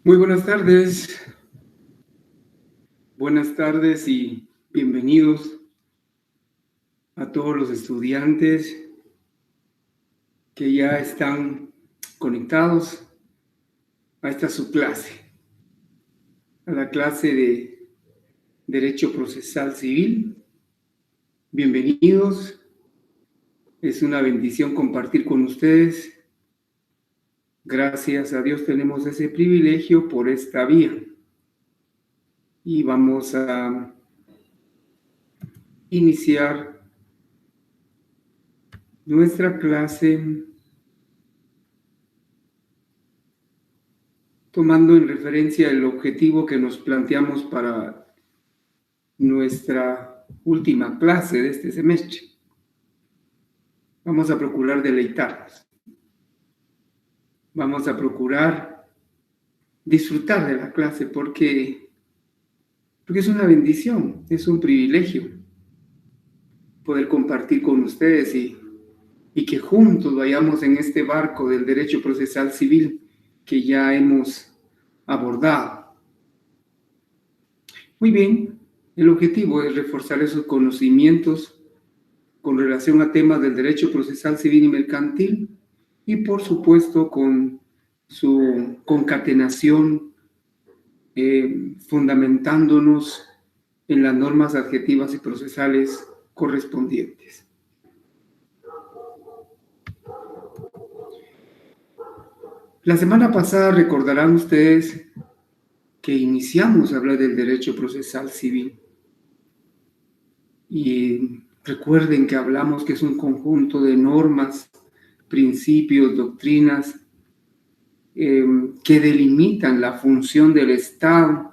Muy buenas tardes y bienvenidos a todos los estudiantes que ya están conectados a esta su clase, a la clase de Derecho Procesal Civil. Bienvenidos, es una bendición compartir con ustedes. Gracias a Dios tenemos ese privilegio por esta vía. Y vamos a iniciar nuestra clase tomando en referencia el objetivo que nos planteamos para nuestra última clase de este semestre. Vamos a procurar deleitarnos. Vamos a procurar disfrutar de la clase porque es una bendición, es un privilegio poder compartir con ustedes y que juntos vayamos en este barco del derecho procesal civil que ya hemos abordado. Muy bien, el objetivo es reforzar esos conocimientos con relación a temas del derecho procesal civil y mercantil y por supuesto con su concatenación fundamentándonos en las normas adjetivas y procesales correspondientes. La semana pasada recordarán ustedes que iniciamos a hablar del derecho procesal civil. Y recuerden que hablamos que es un conjunto de normas, principios, doctrinas que delimitan la función del Estado,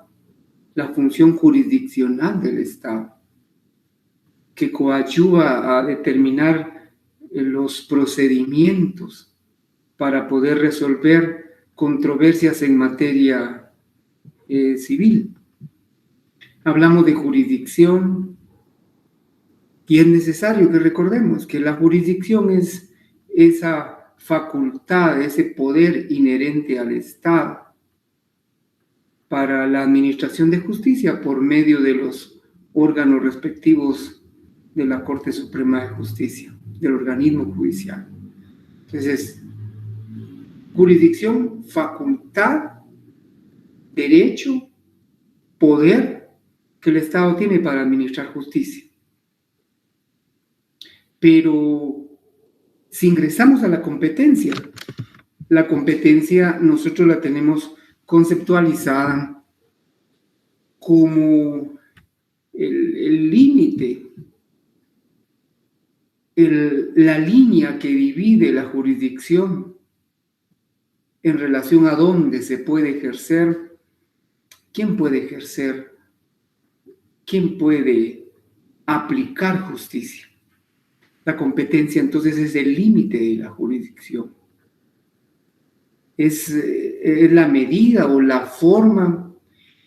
la función jurisdiccional del Estado, que coadyuva a determinar los procedimientos para poder resolver controversias en materia civil. Hablamos de jurisdicción y es necesario que recordemos que la jurisdicción es esa facultad, ese poder inherente al Estado para la administración de justicia por medio de los órganos respectivos de la Corte Suprema de Justicia, del organismo judicial. Entonces, jurisdicción, facultad, derecho, poder que el Estado tiene para administrar justicia. Pero si ingresamos a la competencia nosotros la tenemos conceptualizada como el límite, la línea que divide la jurisdicción en relación a dónde se puede ejercer, quién puede aplicar justicia. La competencia entonces es el límite de la jurisdicción. Es la medida o la forma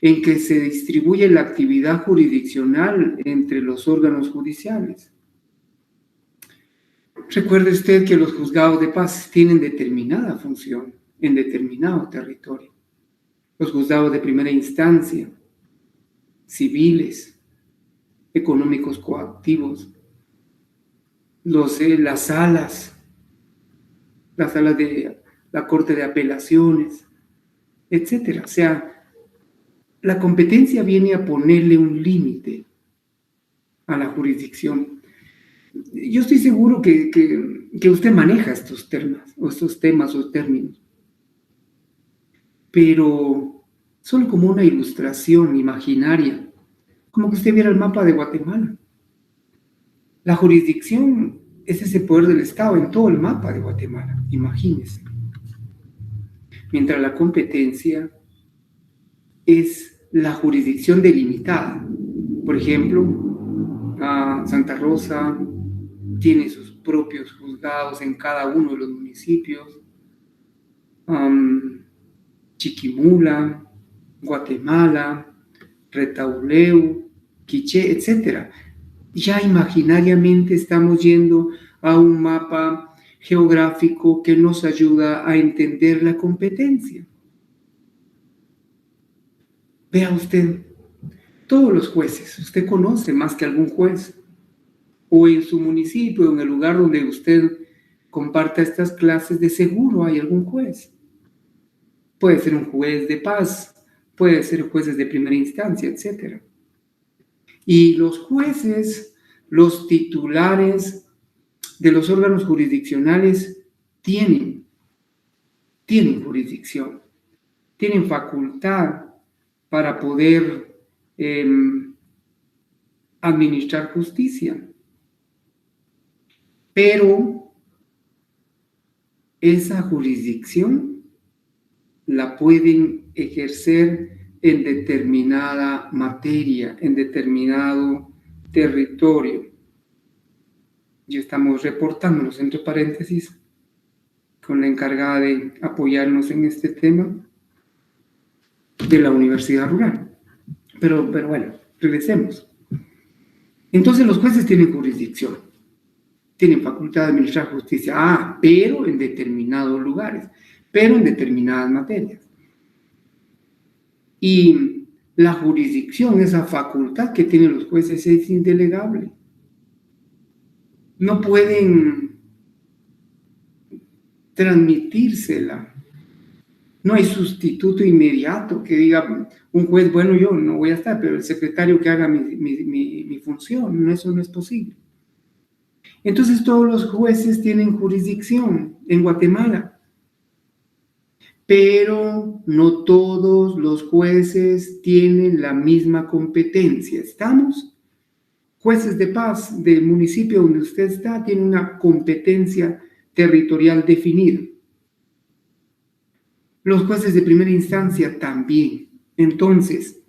en que se distribuye la actividad jurisdiccional entre los órganos judiciales. Recuerde usted que los juzgados de paz tienen determinada función en determinado territorio. Los juzgados de primera instancia, civiles, económicos coactivos, las salas de la Corte de Apelaciones, etcétera. O sea, la competencia viene a ponerle un límite a la jurisdicción. Yo estoy seguro que usted maneja estos temas o términos, pero solo como una ilustración imaginaria, como que usted viera el mapa de Guatemala. La jurisdicción es ese poder del Estado en todo el mapa de Guatemala, imagínese. Mientras la competencia es la jurisdicción delimitada. Por ejemplo, Santa Rosa tiene sus propios juzgados en cada uno de los municipios. Chiquimula, Guatemala, Retauleu, Quiché, etc. Ya imaginariamente estamos yendo a un mapa geográfico que nos ayuda a entender la competencia. Vea usted, todos los jueces, usted conoce más que algún juez, o en su municipio, en el lugar donde usted comparta estas clases, de seguro hay algún juez. Puede ser un juez de paz, puede ser jueces de primera instancia, etc. Y los jueces, los titulares de los órganos jurisdiccionales tienen jurisdicción, tienen facultad para poder administrar justicia. Pero esa jurisdicción la pueden ejercer en determinada materia, en determinado territorio. Y estamos reportándonos, entre paréntesis, con la encargada de apoyarnos en este tema de la Universidad Rural. Pero bueno, regresemos. Entonces los jueces tienen jurisdicción, tienen facultad de administrar justicia, pero en determinados lugares, pero en determinadas materias. Y la jurisdicción, esa facultad que tienen los jueces, es indelegable. No pueden transmitírsela. No hay sustituto inmediato que diga un juez, bueno, yo no voy a estar, pero el secretario que haga mi función. Eso no es posible. Entonces todos los jueces tienen jurisdicción en Guatemala, pero no todos los jueces tienen la misma competencia. ¿Estamos? Jueces de paz del municipio donde usted está tienen una competencia territorial definida. Los jueces de primera instancia también. Entonces,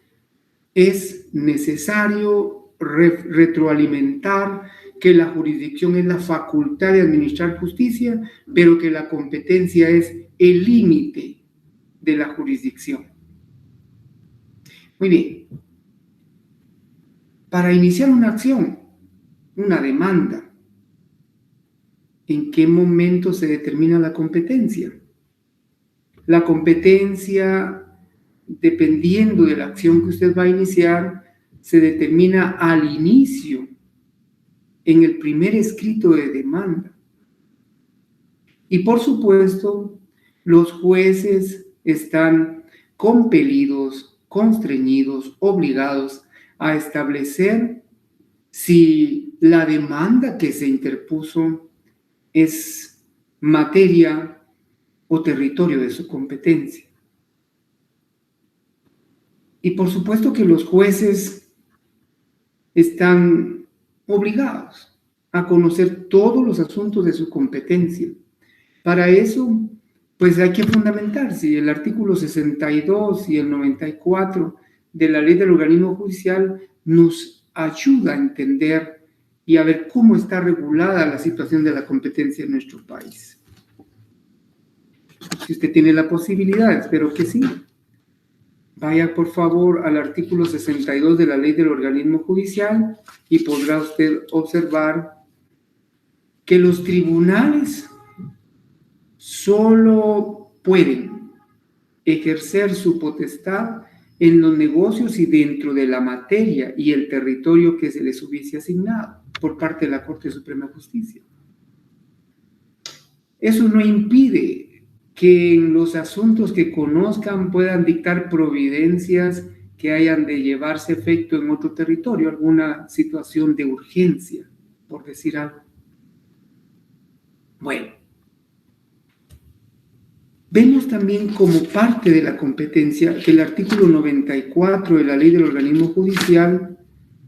es necesario retroalimentar que la jurisdicción es la facultad de administrar justicia, pero que la competencia es el límite de la jurisdicción. Muy bien. Para iniciar una acción, una demanda, ¿en qué momento se determina la competencia? La competencia, dependiendo de la acción que usted va a iniciar, se determina al inicio, en el primer escrito de demanda. Y por supuesto, los jueces están compelidos, constreñidos, obligados a establecer si la demanda que se interpuso es materia o territorio de su competencia. Y por supuesto que los jueces están obligados a conocer todos los asuntos de su competencia. Para eso, pues hay que fundamentarse. El artículo 62 y el 94 de la Ley del Organismo Judicial nos ayuda a entender y a ver cómo está regulada la situación de la competencia en nuestro país. Si usted tiene la posibilidad, espero que sí, vaya por favor al artículo 62 de la Ley del Organismo Judicial y podrá usted observar que los tribunales solo pueden ejercer su potestad en los negocios y dentro de la materia y el territorio que se les hubiese asignado por parte de la Corte Suprema de Justicia. Eso no impide que en los asuntos que conozcan puedan dictar providencias que hayan de llevarse efecto en otro territorio, alguna situación de urgencia, por decir algo. Bueno, vemos también como parte de la competencia que el artículo 94 de la Ley del Organismo Judicial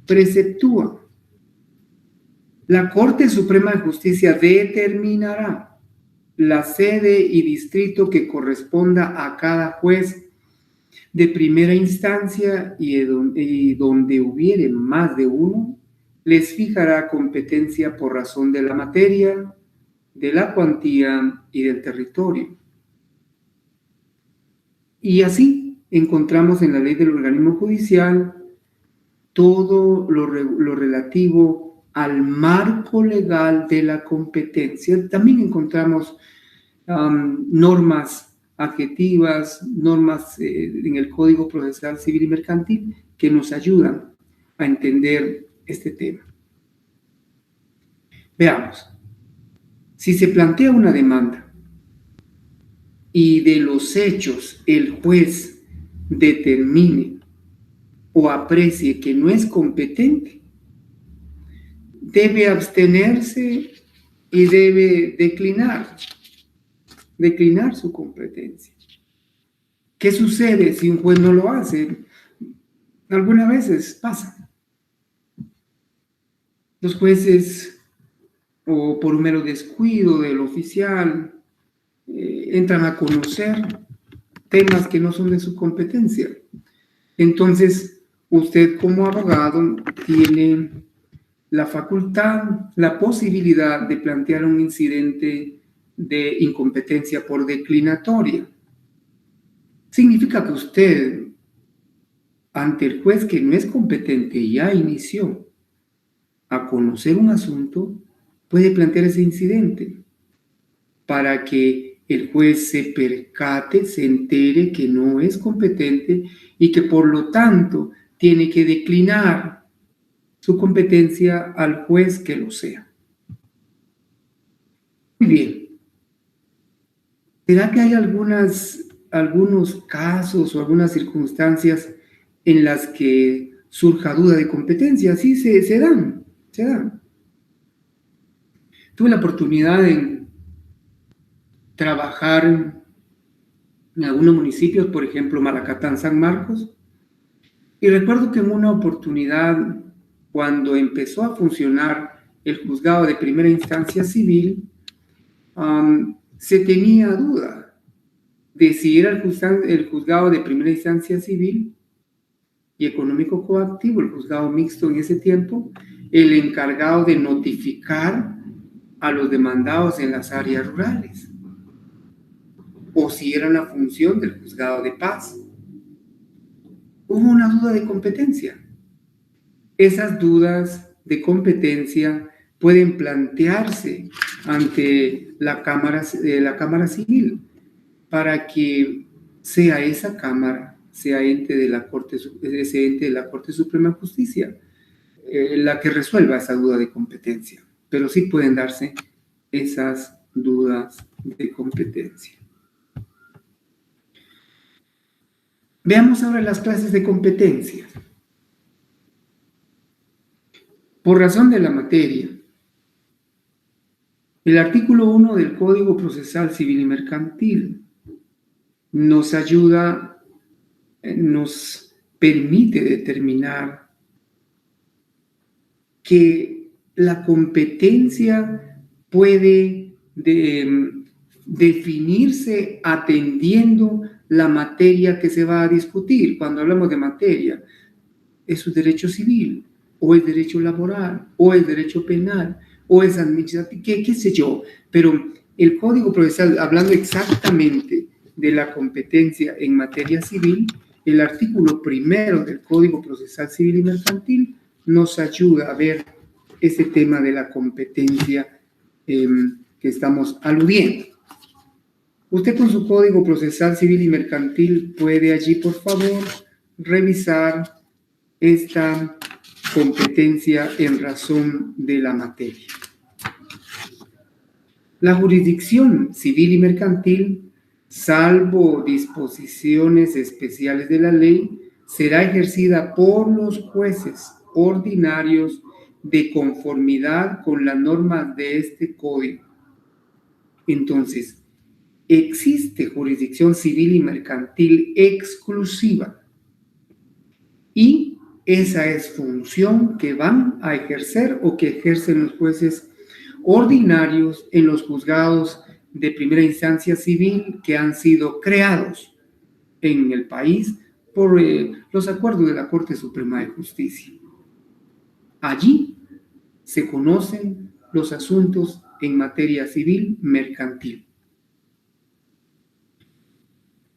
preceptúa. La Corte Suprema de Justicia determinará la sede y distrito que corresponda a cada juez de primera instancia y donde hubiere más de uno, les fijará competencia por razón de la materia, de la cuantía y del territorio. Y así encontramos en la Ley del Organismo Judicial todo lo relativo al marco legal de la competencia. También encontramos normas adjetivas, normas en el Código Procesal Civil y Mercantil que nos ayudan a entender este tema. Veamos, si se plantea una demanda y de los hechos el juez determine o aprecie que no es competente, debe abstenerse y debe declinar su competencia. ¿Qué sucede si un juez no lo hace? Algunas veces pasa. Los jueces, o por un mero descuido del oficial, entran a conocer temas que no son de su competencia. Entonces, usted como abogado tiene la facultad, la posibilidad de plantear un incidente de incompetencia por declinatoria. Significa que usted, ante el juez que no es competente y ya inició a conocer un asunto, puede plantear ese incidente para que el juez se percate, se entere que no es competente y que por lo tanto tiene que declinar su competencia al juez que lo sea. Muy bien. ¿Será que hay algunos casos o algunas circunstancias en las que surja duda de competencia? Sí, se dan. Tuve la oportunidad de trabajar en algunos municipios, por ejemplo, Malacatán, San Marcos, y recuerdo que en una oportunidad, cuando empezó a funcionar el juzgado de primera instancia civil, se tenía duda de si era el juzgado de primera instancia civil y económico coactivo, el juzgado mixto en ese tiempo, el encargado de notificar a los demandados en las áreas rurales, o si era una función del juzgado de paz. Hubo una duda de competencia. Esas dudas de competencia pueden plantearse ante la Cámara Civil para que sea esa Cámara, sea ese ente de la Corte Suprema de Justicia, la que resuelva esa duda de competencia. Pero sí pueden darse esas dudas de competencia. Veamos ahora las clases de competencia. Por razón de la materia, el artículo 1 del Código Procesal Civil y Mercantil nos ayuda, nos permite determinar que la competencia puede definirse atendiendo la materia que se va a discutir. Cuando hablamos de materia, ¿es un derecho civil, o es derecho laboral, o es derecho penal, o es administrativo, qué sé yo? Pero el Código Procesal, hablando exactamente de la competencia en materia civil, el artículo 1 del Código Procesal Civil y Mercantil nos ayuda a ver ese tema de la competencia que estamos aludiendo. Usted con su Código Procesal Civil y Mercantil puede allí, por favor, revisar esta competencia en razón de la materia. La jurisdicción civil y mercantil, salvo disposiciones especiales de la ley, será ejercida por los jueces ordinarios de conformidad con las normas de este código. Entonces, existe jurisdicción civil y mercantil exclusiva y esa es función que van a ejercer o que ejercen los jueces ordinarios en los juzgados de primera instancia civil que han sido creados en el país por los acuerdos de la Corte Suprema de Justicia. Allí se conocen los asuntos en materia civil mercantil.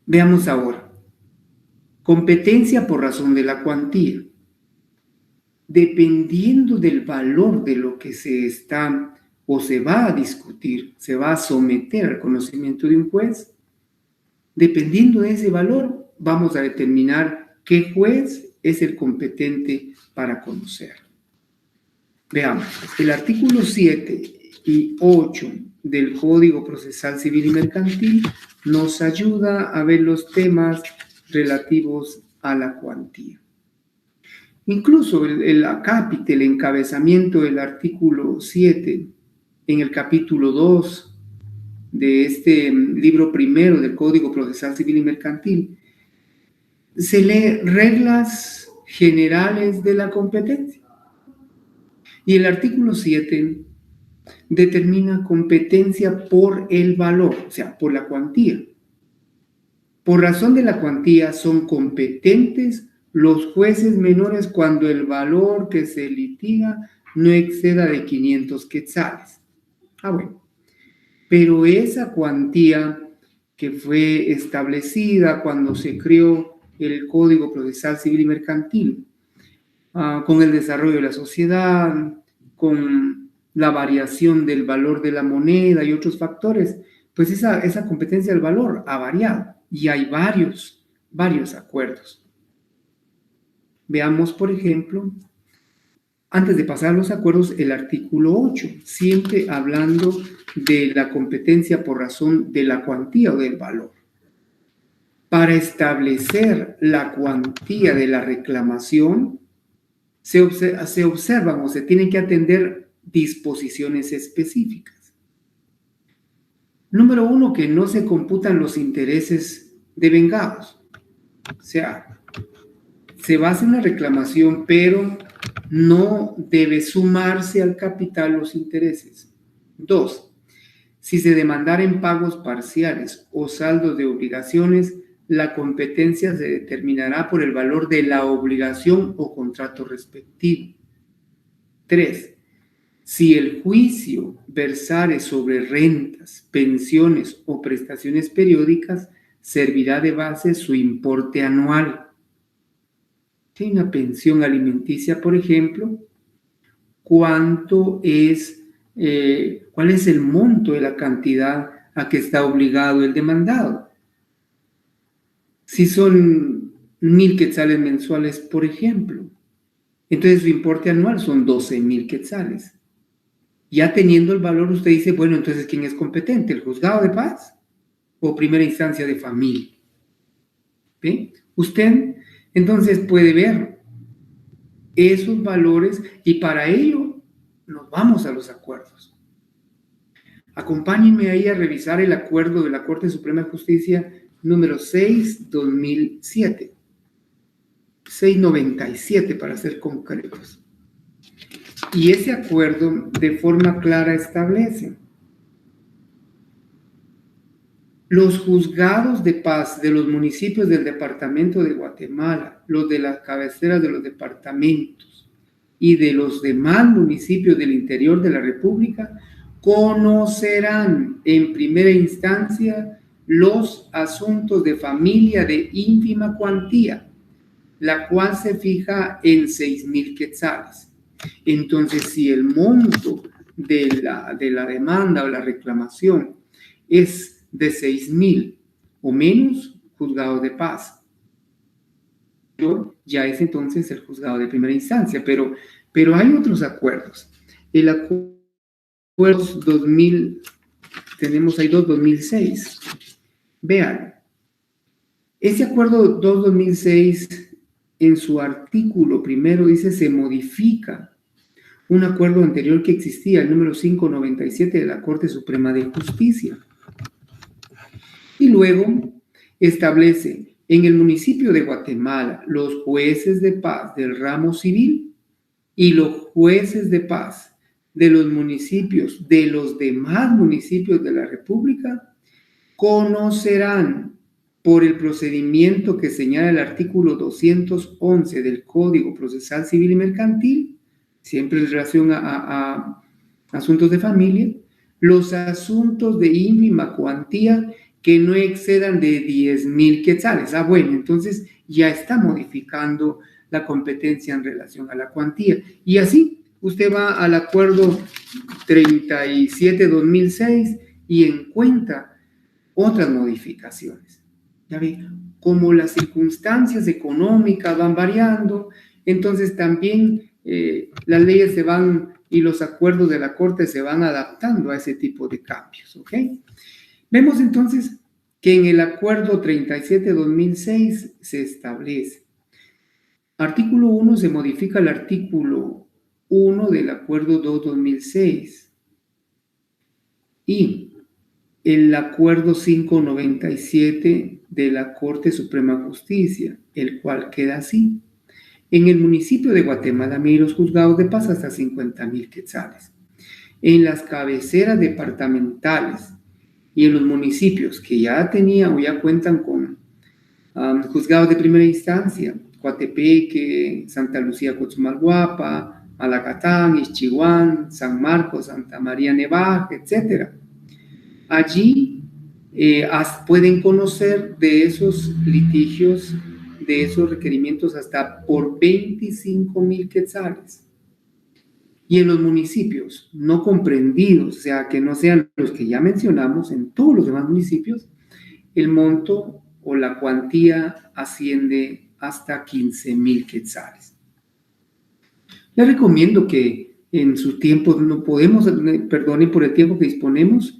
Veamos ahora. Competencia por razón de la cuantía. Dependiendo del valor de lo que se está o se va a discutir, se va a someter al conocimiento de un juez, Dependiendo de ese valor, vamos a determinar qué juez es el competente para conocer. Veamos, el artículo 7 y 8 del Código Procesal Civil y Mercantil nos ayuda a ver los temas relativos a la cuantía. Incluso el acápite, el encabezamiento del artículo 7 en el capítulo 2 de este libro primero del Código Procesal Civil y Mercantil, se lee reglas generales de la competencia. Y el artículo 7 determina competencia por el valor, o sea, por la cuantía. Por razón de la cuantía son competentes los jueces menores cuando el valor que se litiga no exceda de 500 quetzales. Bueno. Pero esa cuantía que fue establecida cuando se creó el Código Procesal Civil y Mercantil, con el desarrollo de la sociedad, con la variación del valor de la moneda y otros factores, pues esa competencia del valor ha variado y hay varios acuerdos. Veamos, por ejemplo, antes de pasar a los acuerdos, el artículo 8, siempre hablando de la competencia por razón de la cuantía o del valor. Para establecer la cuantía de la reclamación, se observan o se tienen que atender disposiciones específicas. Número 1, que no se computan los intereses devengados. O sea, se va a hacer una reclamación, pero no debe sumarse al capital los intereses. 2, si se demandaren pagos parciales o saldos de obligaciones, la competencia se determinará por el valor de la obligación o contrato respectivo. 3, si el juicio versare sobre rentas, pensiones o prestaciones periódicas, servirá de base su importe anual. Si hay una pensión alimenticia, por ejemplo, ¿cuál es el monto de la cantidad a que está obligado el demandado? Si son 1,000 quetzales mensuales, por ejemplo, entonces su importe anual son 12,000 quetzales. Ya teniendo el valor, usted dice, bueno, entonces, ¿quién es competente? ¿El juzgado de paz o primera instancia de familia? ¿Ve? Usted, entonces, puede ver esos valores y para ello nos vamos a los acuerdos. Acompáñenme ahí a revisar el acuerdo de la Corte Suprema de Justicia número 6/2007. 697 para ser concretos. Y ese acuerdo de forma clara establece: los juzgados de paz de los municipios del departamento de Guatemala, los de las cabeceras de los departamentos y de los demás municipios del interior de la República conocerán en primera instancia los asuntos de familia de ínfima cuantía, la cual se fija en 6,000 quetzales. Entonces, si el monto de la demanda o la reclamación es de 6,000 o menos, juzgado de paz, ya es entonces el juzgado de primera instancia, pero hay otros acuerdos. El acuerdo 2000, tenemos ahí 2006. Vean, ese acuerdo 2006 en su artículo primero dice: se modifica un acuerdo anterior que existía, el número 597 de la Corte Suprema de Justicia. Y luego establece: en el municipio de Guatemala, los jueces de paz del ramo civil y los jueces de paz de los municipios, de los demás municipios de la República, conocerán por el procedimiento que señala el artículo 211 del Código Procesal Civil y Mercantil, siempre en relación a asuntos de familia, los asuntos de ínfima cuantía que no excedan de 10,000 quetzales. Bueno, entonces ya está modificando la competencia en relación a la cuantía. Y así usted va al acuerdo 37/2006 y encuentra otras modificaciones. Ya ve, como las circunstancias económicas van variando, entonces también las leyes se van y los acuerdos de la Corte se van adaptando a ese tipo de cambios, ¿ok? Vemos entonces que en el Acuerdo 37-2006 se establece. Artículo 1 se modifica el artículo 1 del Acuerdo 2-2006 y el Acuerdo 597 de la Corte Suprema de Justicia, el cual queda así. En el municipio de Guatemala, los juzgados de paz hasta 50,000 quetzales. En las cabeceras departamentales y en los municipios que ya tenían o ya cuentan con juzgados de primera instancia, Coatepeque, Santa Lucía, Cochumalguapa, Malacatán, Ixchihuán, San Marcos, Santa María Nevaje, etc. Allí pueden conocer de esos litigios, de esos requerimientos hasta por 25,000 quetzales. Y en los municipios no comprendidos, o sea, que no sean los que ya mencionamos, en todos los demás municipios, el monto o la cuantía asciende hasta 15,000 quetzales. Les recomiendo que en su tiempo, no podemos, perdonen por el tiempo que disponemos,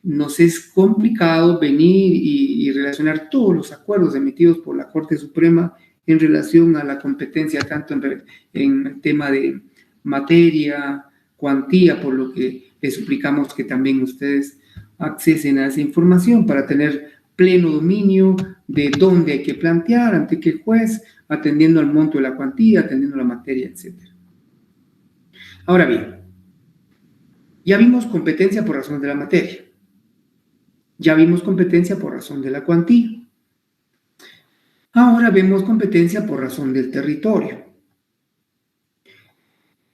nos es complicado venir y relacionar todos los acuerdos emitidos por la Corte Suprema en relación a la competencia, tanto en el tema de materia, cuantía, por lo que les suplicamos que también ustedes accesen a esa información para tener pleno dominio de dónde hay que plantear, ante qué juez, atendiendo al monto de la cuantía, atendiendo la materia, etc. Ahora bien, ya vimos competencia por razón de la materia. Ya vimos competencia por razón de la cuantía. Ahora vemos competencia por razón del territorio.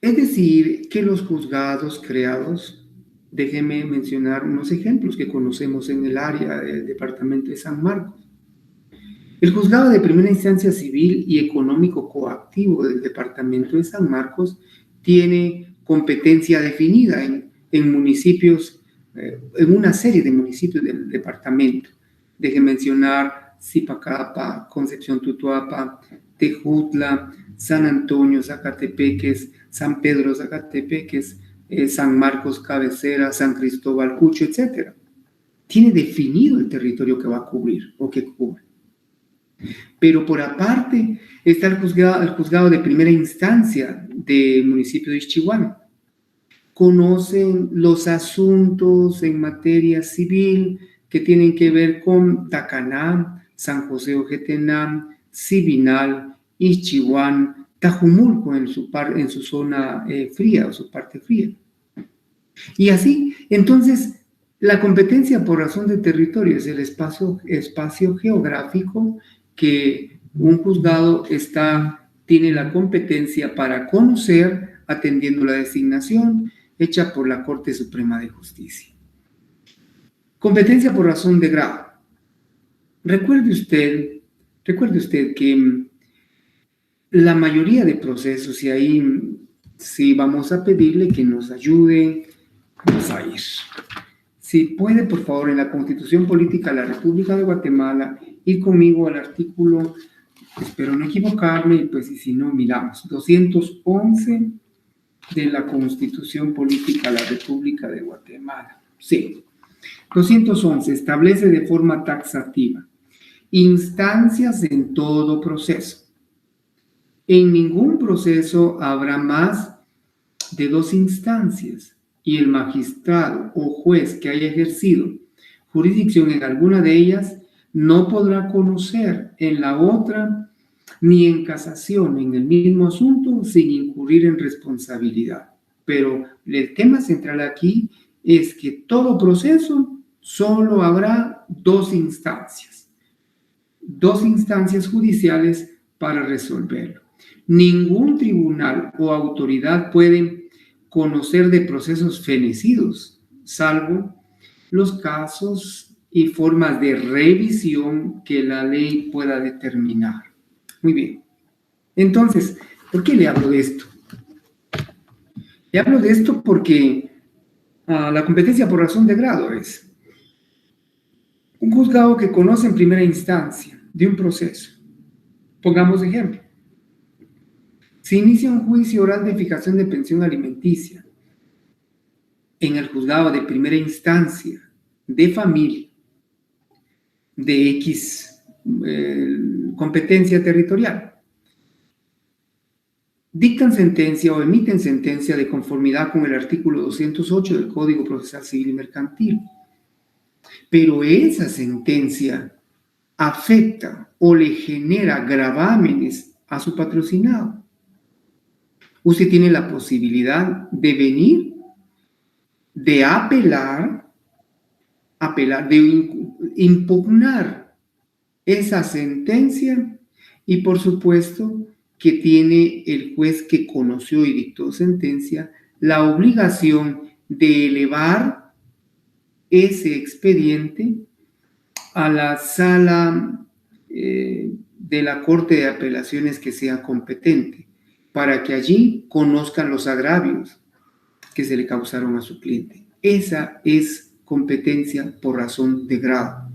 Es decir, que los juzgados creados, déjenme mencionar unos ejemplos que conocemos en el área del departamento de San Marcos. El juzgado de primera instancia civil y económico coactivo del departamento de San Marcos tiene competencia definida en municipios, en una serie de municipios del departamento. Déjenme mencionar Zipacapa, Concepción Tutuapa, Tejutla, San Antonio, Zacatepeques, San Pedro, Zacatepeques, San Marcos, Cabecera, San Cristóbal, Cucho, etc. Tiene definido el territorio que va a cubrir o que cubre. Pero por aparte está el juzgado de primera instancia del municipio de Ixchihuán. Conocen los asuntos en materia civil que tienen que ver con Tacaná, San José Ojetenam, Sibinal, Ixchihuán, Tajumulco en su zona fría o su parte fría. Y así, entonces, la competencia por razón de territorio es el espacio geográfico que un juzgado tiene la competencia para conocer atendiendo la designación hecha por la Corte Suprema de Justicia. Competencia por razón de grado. Recuerde usted que la mayoría de procesos, y ahí sí vamos a pedirle que nos ayude, vamos a ir. Si puede, por favor, en la Constitución Política de la República de Guatemala, ir conmigo al artículo, espero no equivocarme, y pues y si no, miramos, 211 de la Constitución Política de la República de Guatemala. Sí, 211 establece de forma taxativa instancias en todo proceso. En ningún proceso habrá más de 2 instancias y el magistrado o juez que haya ejercido jurisdicción en alguna de ellas no podrá conocer en la otra ni en casación en el mismo asunto sin incurrir en responsabilidad. Pero el tema central aquí es que todo proceso solo habrá 2 instancias. 2 instancias judiciales para resolverlo. Ningún tribunal o autoridad puede conocer de procesos fenecidos, salvo los casos y formas de revisión que la ley pueda determinar. Muy bien. Entonces, ¿por qué le hablo de esto? Le hablo de esto porque la competencia por razón de grado es Un juzgado que conoce en primera instancia de un proceso. Pongamos ejemplo. Se inicia un juicio oral de fijación de pensión alimenticia en el juzgado de primera instancia de familia de X competencia territorial. Dictan sentencia o emiten sentencia de conformidad con el artículo 208 del Código Procesal Civil y Mercantil. Pero esa sentencia afecta o le genera gravámenes a su patrocinado. Usted tiene la posibilidad de venir, de apelar, de impugnar esa sentencia y por supuesto que tiene el juez que conoció y dictó sentencia la obligación de elevar ese expediente a la sala de la Corte de Apelaciones que sea competente, para que allí conozcan los agravios que se le causaron a su cliente. Esa es competencia por razón de grado.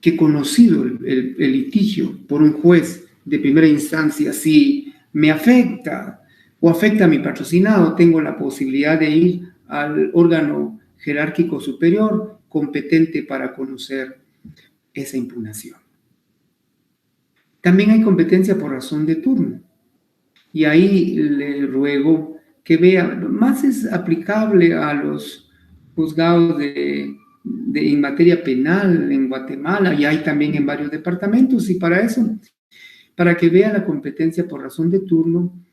Que conocido el litigio por un juez de primera instancia, si me afecta o afecta a mi patrocinado, tengo la posibilidad de ir al órgano jerárquico superior competente para conocer esa impugnación. También hay competencia por razón de turno. Y ahí le ruego que vea, más es aplicable a los juzgados en materia penal en Guatemala, y hay también en varios departamentos, y para eso, para que vea la competencia por razón de turno,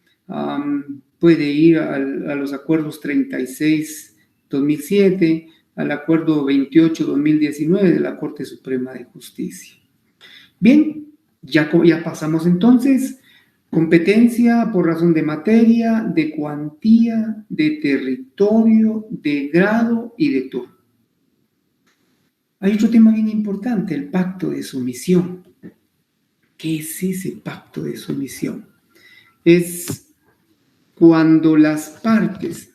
puede ir a los acuerdos 36-2007, al acuerdo 28-2019 de la Corte Suprema de Justicia. Bien, ya pasamos entonces. Competencia por razón de materia, de cuantía, de territorio, de grado y de turno. Hay otro tema bien importante, el pacto de sumisión. ¿Qué es ese pacto de sumisión? Es cuando las partes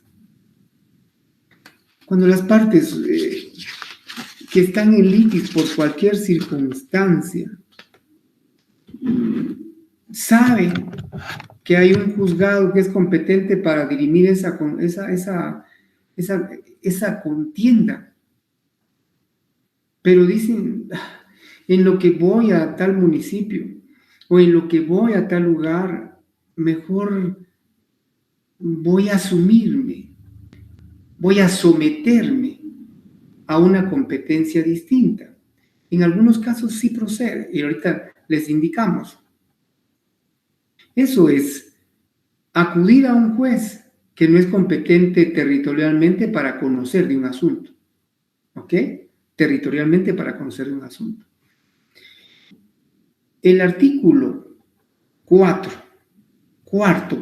que están en litis por cualquier circunstancia saben que hay un juzgado que es competente para dirimir esa contienda, pero dicen, en lo que voy a tal municipio o en lo que voy a tal lugar, mejor voy a asumirme, voy a someterme a una competencia distinta. En algunos casos sí procede, y ahorita les indicamos. Eso es acudir a un juez que no es competente territorialmente para conocer de un asunto. ¿Ok? Territorialmente para conocer de un asunto. El artículo 4,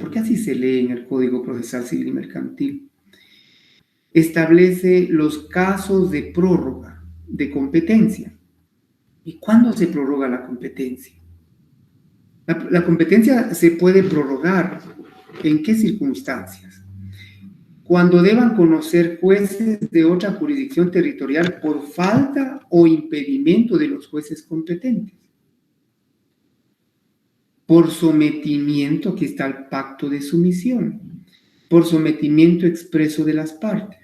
porque así se lee en el Código Procesal Civil y Mercantil, establece los casos de prórroga de competencia. ¿Y cuándo se prorroga la competencia? La competencia se puede prorrogar. ¿En qué circunstancias? Cuando deban conocer jueces de otra jurisdicción territorial por falta o impedimento de los jueces competentes. Por sometimiento, aquí está el pacto de sumisión. Por sometimiento expreso de las partes.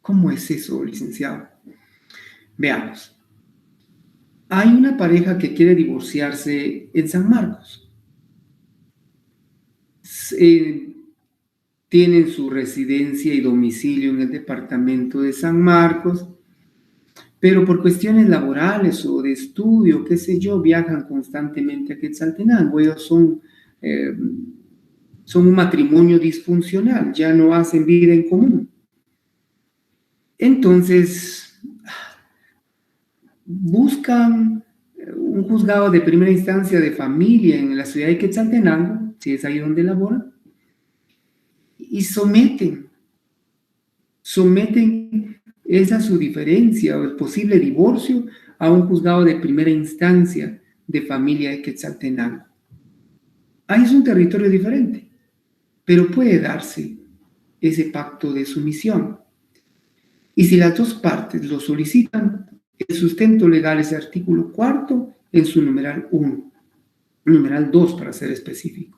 ¿Cómo es eso, licenciado? Veamos. Hay una pareja que quiere divorciarse en San Marcos. Tienen su residencia y domicilio en el departamento de San Marcos, pero por cuestiones laborales o de estudio, qué sé yo, viajan constantemente a Quetzaltenango. Ellos son un matrimonio disfuncional, ya no hacen vida en común. Entonces, buscan un juzgado de primera instancia de familia en la ciudad de Quetzaltenango, si es ahí donde laboran, y someten esa su diferencia o el posible divorcio a un juzgado de primera instancia de familia de Quetzaltenango. Ahí es un territorio diferente, pero puede darse ese pacto de sumisión. Y si las dos partes lo solicitan, el sustento legal es el artículo 4 en su numeral 1, numeral 2 para ser específico.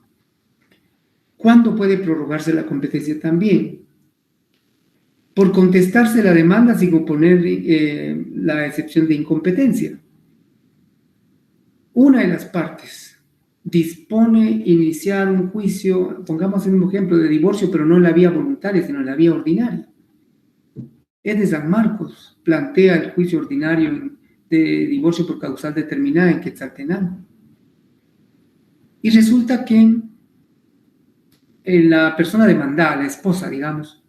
¿Cuándo puede prorrogarse la competencia también? Por contestarse la demanda sin oponer la excepción de incompetencia. Una de las partes dispone iniciar un juicio, pongamos un ejemplo de divorcio, pero no en la vía voluntaria, sino en la vía ordinaria. Es de San Marcos, plantea el juicio ordinario de divorcio por causal determinada en Quetzaltenango. Y resulta que la persona demandada, la esposa, digamos,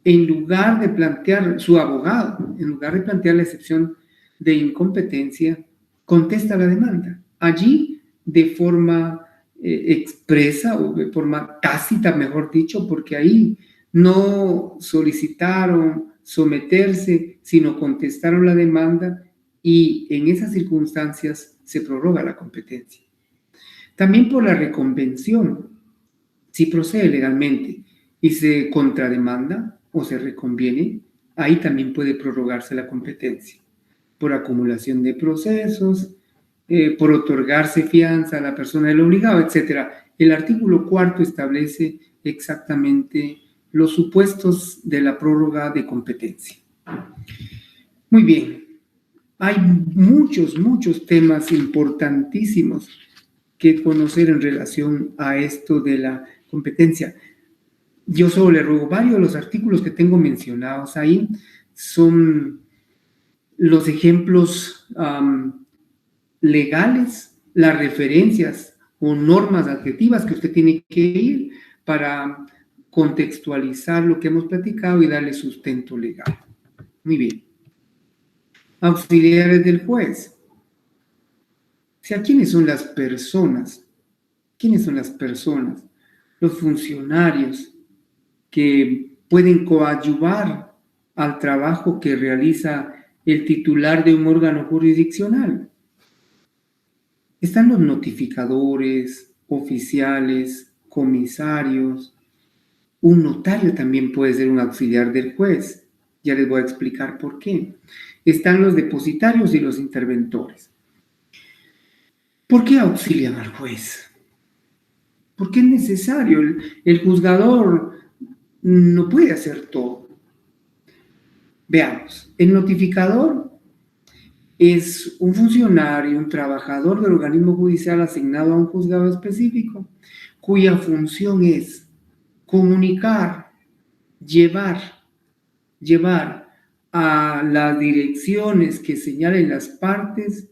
en lugar de plantear, su abogado, en lugar de plantear la excepción de incompetencia, contesta la demanda. Allí, de forma expresa o de forma tácita, mejor dicho, porque ahí no solicitaron someterse, sino contestaron la demanda y en esas circunstancias se prorroga la competencia. También por la reconvención, si procede legalmente y se contrademanda o se reconviene, ahí también puede prorrogarse la competencia por acumulación de procesos, por otorgarse fianza a la persona del obligado, etc. El artículo 4 establece exactamente los supuestos de la prórroga de competencia. Muy bien, hay muchos temas importantísimos que conocer en relación a esto de la competencia. Yo solo le ruego, varios de los artículos que tengo mencionados ahí son los ejemplos legales, las referencias o normas adjetivas que usted tiene que ir para contextualizar lo que hemos platicado y darle sustento legal. Muy bien. Auxiliares del juez. O sea, ¿quiénes son las personas? ¿Quiénes son las personas? Los funcionarios que pueden coadyuvar al trabajo que realiza el titular de un órgano jurisdiccional. Están los notificadores, oficiales, comisarios. Un notario también puede ser un auxiliar del juez. Ya les voy a explicar por qué. Están los depositarios y los interventores. ¿Por qué auxilian al juez? Porque es necesario. El juzgador no puede hacer todo. Veamos, el notificador es un funcionario, un trabajador del organismo judicial asignado a un juzgado específico, cuya función es comunicar, llevar a las direcciones que señalen las partes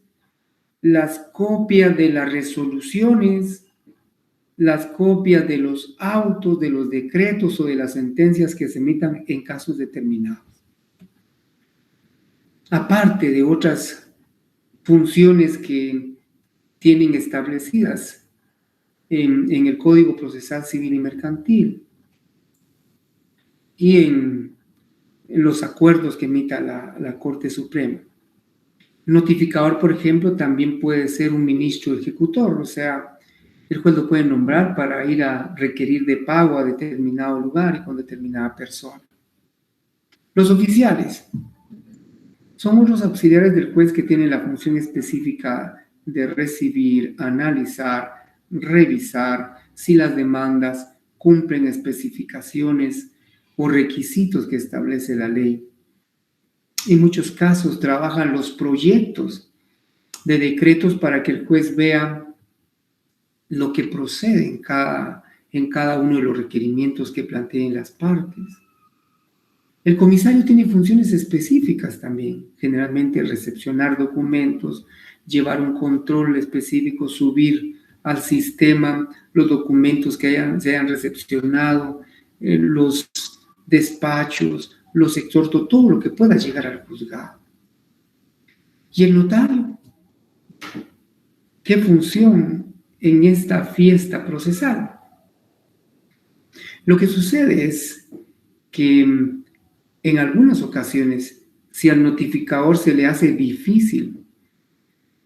las copias de las resoluciones, las copias de los autos, de los decretos o de las sentencias que se emitan en casos determinados. Aparte de otras funciones que tienen establecidas en el Código Procesal Civil y Mercantil y en los acuerdos que emita la Corte Suprema. Notificador, por ejemplo, también puede ser un ministro ejecutor, o sea, el juez lo puede nombrar para ir a requerir de pago a determinado lugar y con determinada persona. Los oficiales somos los auxiliares del juez que tienen la función específica de recibir, analizar, revisar si las demandas cumplen especificaciones o requisitos que establece la ley. En muchos casos trabajan los proyectos de decretos para que el juez vea lo que procede en cada uno de los requerimientos que planteen las partes. El comisario tiene funciones específicas también, generalmente recepcionar documentos, llevar un control específico, subir al sistema los documentos que se hayan recepcionado, los despachos, los exhortos, todo lo que pueda llegar al juzgado. ¿Y el notario? ¿Qué función en esta fiesta procesal? Lo que sucede es que en algunas ocasiones, si al notificador se le hace difícil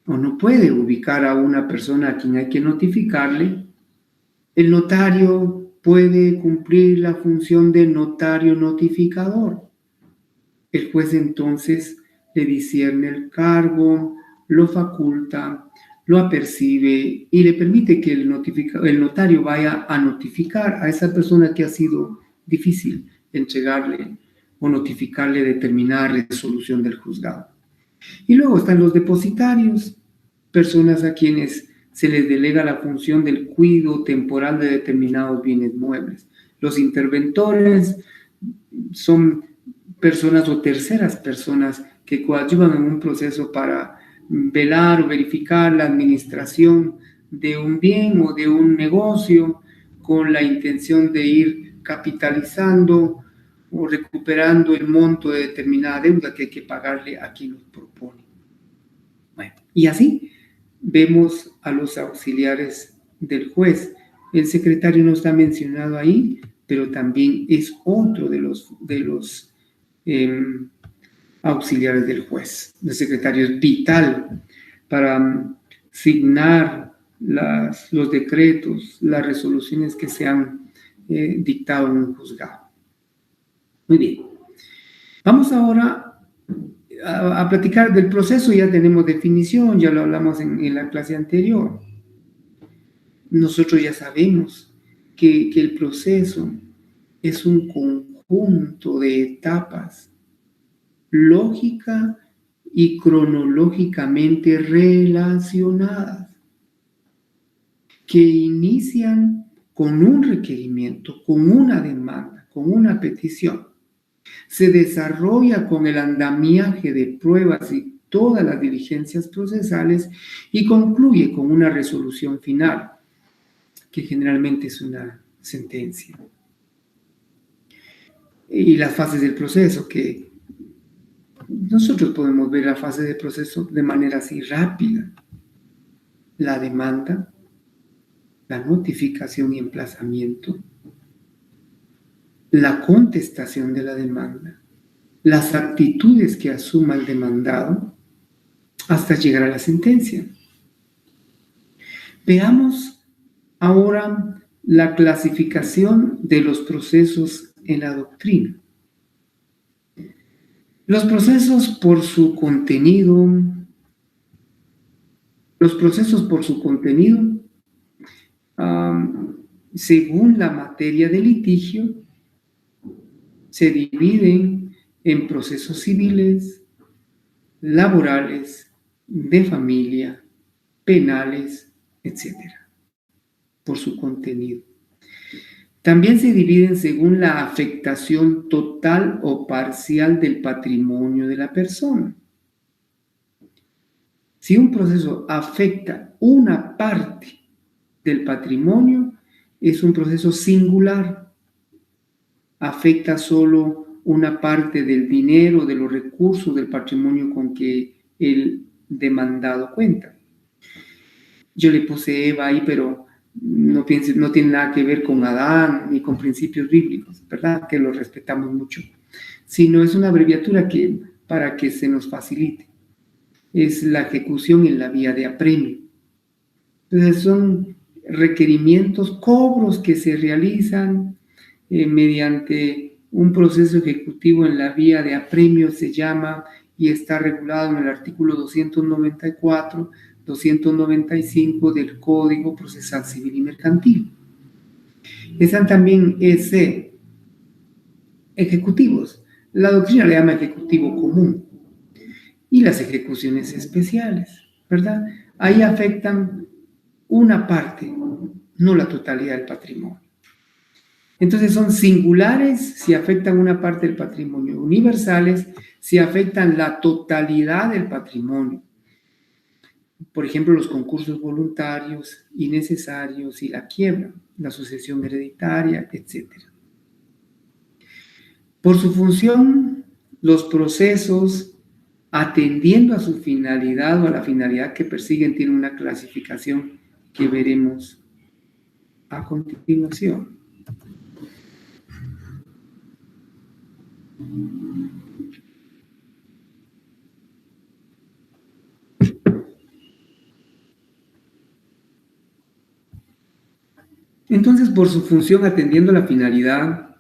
o no puede ubicar a una persona a quien hay que notificarle, el notario puede cumplir la función de notario notificador. El juez entonces le discierne el cargo, lo faculta, lo apercibe y le permite que el notario vaya a notificar a esa persona que ha sido difícil entregarle o notificarle determinada resolución del juzgado. Y luego están los depositarios, personas a quienes se les delega la función del cuidado temporal de determinados bienes muebles. Los interventores son personas o terceras personas que coadyuvan en un proceso para velar o verificar la administración de un bien o de un negocio con la intención de ir capitalizando o recuperando el monto de determinada deuda que hay que pagarle a quien nos propone. Bueno, y así vemos a los auxiliares del juez. El secretario no está mencionado ahí, pero también es otro de los auxiliares del juez. El secretario es vital para signar los decretos, las resoluciones que se han dictado en un juzgado. Muy bien. Vamos ahora a platicar del proceso. Ya tenemos definición, ya lo hablamos en la clase anterior. Nosotros ya sabemos que el proceso es un conjunto de etapas lógica y cronológicamente relacionadas que inician con un requerimiento, con una demanda, con una petición. Se desarrolla con el andamiaje de pruebas y todas las diligencias procesales y concluye con una resolución final, que generalmente es una sentencia. Y las fases del proceso, que nosotros podemos ver la fase de proceso de manera así rápida. La demanda, la notificación y emplazamiento, la contestación de la demanda, las actitudes que asuma el demandado, hasta llegar a la sentencia. Veamos ahora la clasificación de los procesos en la doctrina. Los procesos por su contenido, según la materia de litigio, se dividen en procesos civiles, laborales, de familia, penales, etc. Por su contenido. También se dividen según la afectación total o parcial del patrimonio de la persona. Si un proceso afecta una parte del patrimonio, es un proceso singular. Afecta solo una parte del dinero, de los recursos, del patrimonio con que el demandado cuenta. Yo le puse Eva ahí, pero no tiene nada que ver con Adán ni con principios bíblicos, ¿verdad? Que los respetamos mucho. Sino es una abreviatura para que se nos facilite. Es la ejecución en la vía de apremio. Entonces son requerimientos, cobros que se realizan mediante un proceso ejecutivo en la vía de apremio, se llama, y está regulado en el artículo 294, 295 del Código Procesal Civil y Mercantil. Están también ejecutivos. La doctrina le llama ejecutivo común. Y las ejecuciones especiales, ¿verdad? Ahí afectan una parte, no la totalidad del patrimonio. Entonces son singulares si afectan una parte del patrimonio, universales si afectan la totalidad del patrimonio. Por ejemplo, los concursos voluntarios, innecesarios y la quiebra, la sucesión hereditaria, etc. Por su función, los procesos, atendiendo a su finalidad o a la finalidad que persiguen, tienen una clasificación que veremos a continuación. Entonces, por su función, atendiendo a la finalidad,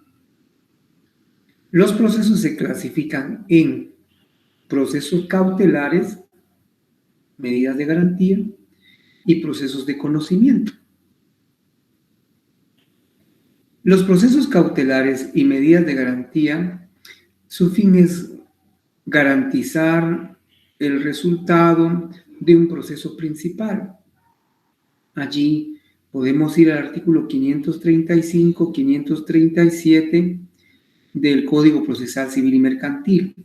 Los procesos se clasifican en procesos cautelares, medidas de garantía y procesos de conocimiento. Los procesos cautelares y medidas de garantía, su fin es garantizar el resultado de un proceso principal. Allí podemos ir al artículo 535, 537 del Código Procesal Civil y Mercantil.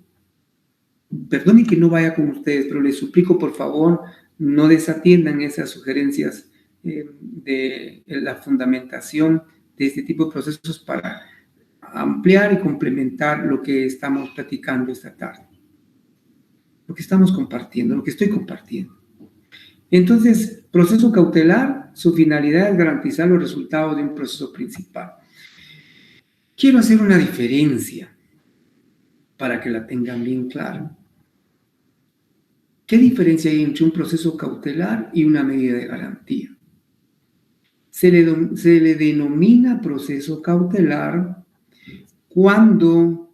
Perdone que no vaya con ustedes, pero les suplico, por favor, no desatiendan esas sugerencias de la fundamentación de este tipo de procesos para ampliar y complementar lo que estamos platicando esta tarde, lo que estamos compartiendo, lo que estoy compartiendo. Entonces, proceso cautelar, su finalidad es garantizar los resultados de un proceso principal. Quiero hacer una diferencia para que la tengan bien clara. ¿Qué diferencia hay entre un proceso cautelar y una medida de garantía? Se le denomina proceso cautelar cuando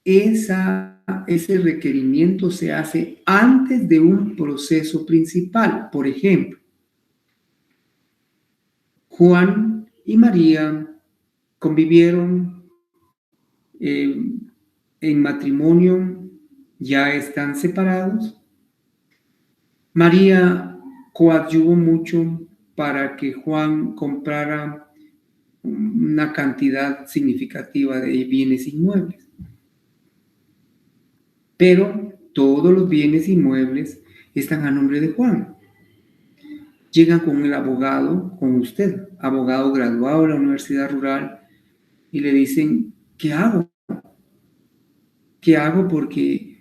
ese requerimiento se hace antes de un proceso principal. Por ejemplo, Juan y María convivieron en matrimonio, ya están separados. María coadyuvó mucho para que Juan comprara una cantidad significativa de bienes inmuebles. Pero todos los bienes inmuebles están a nombre de Juan. Llegan con el abogado, con usted, abogado graduado de la Universidad Rural, y le dicen, ¿qué hago? ¿Qué hago? Porque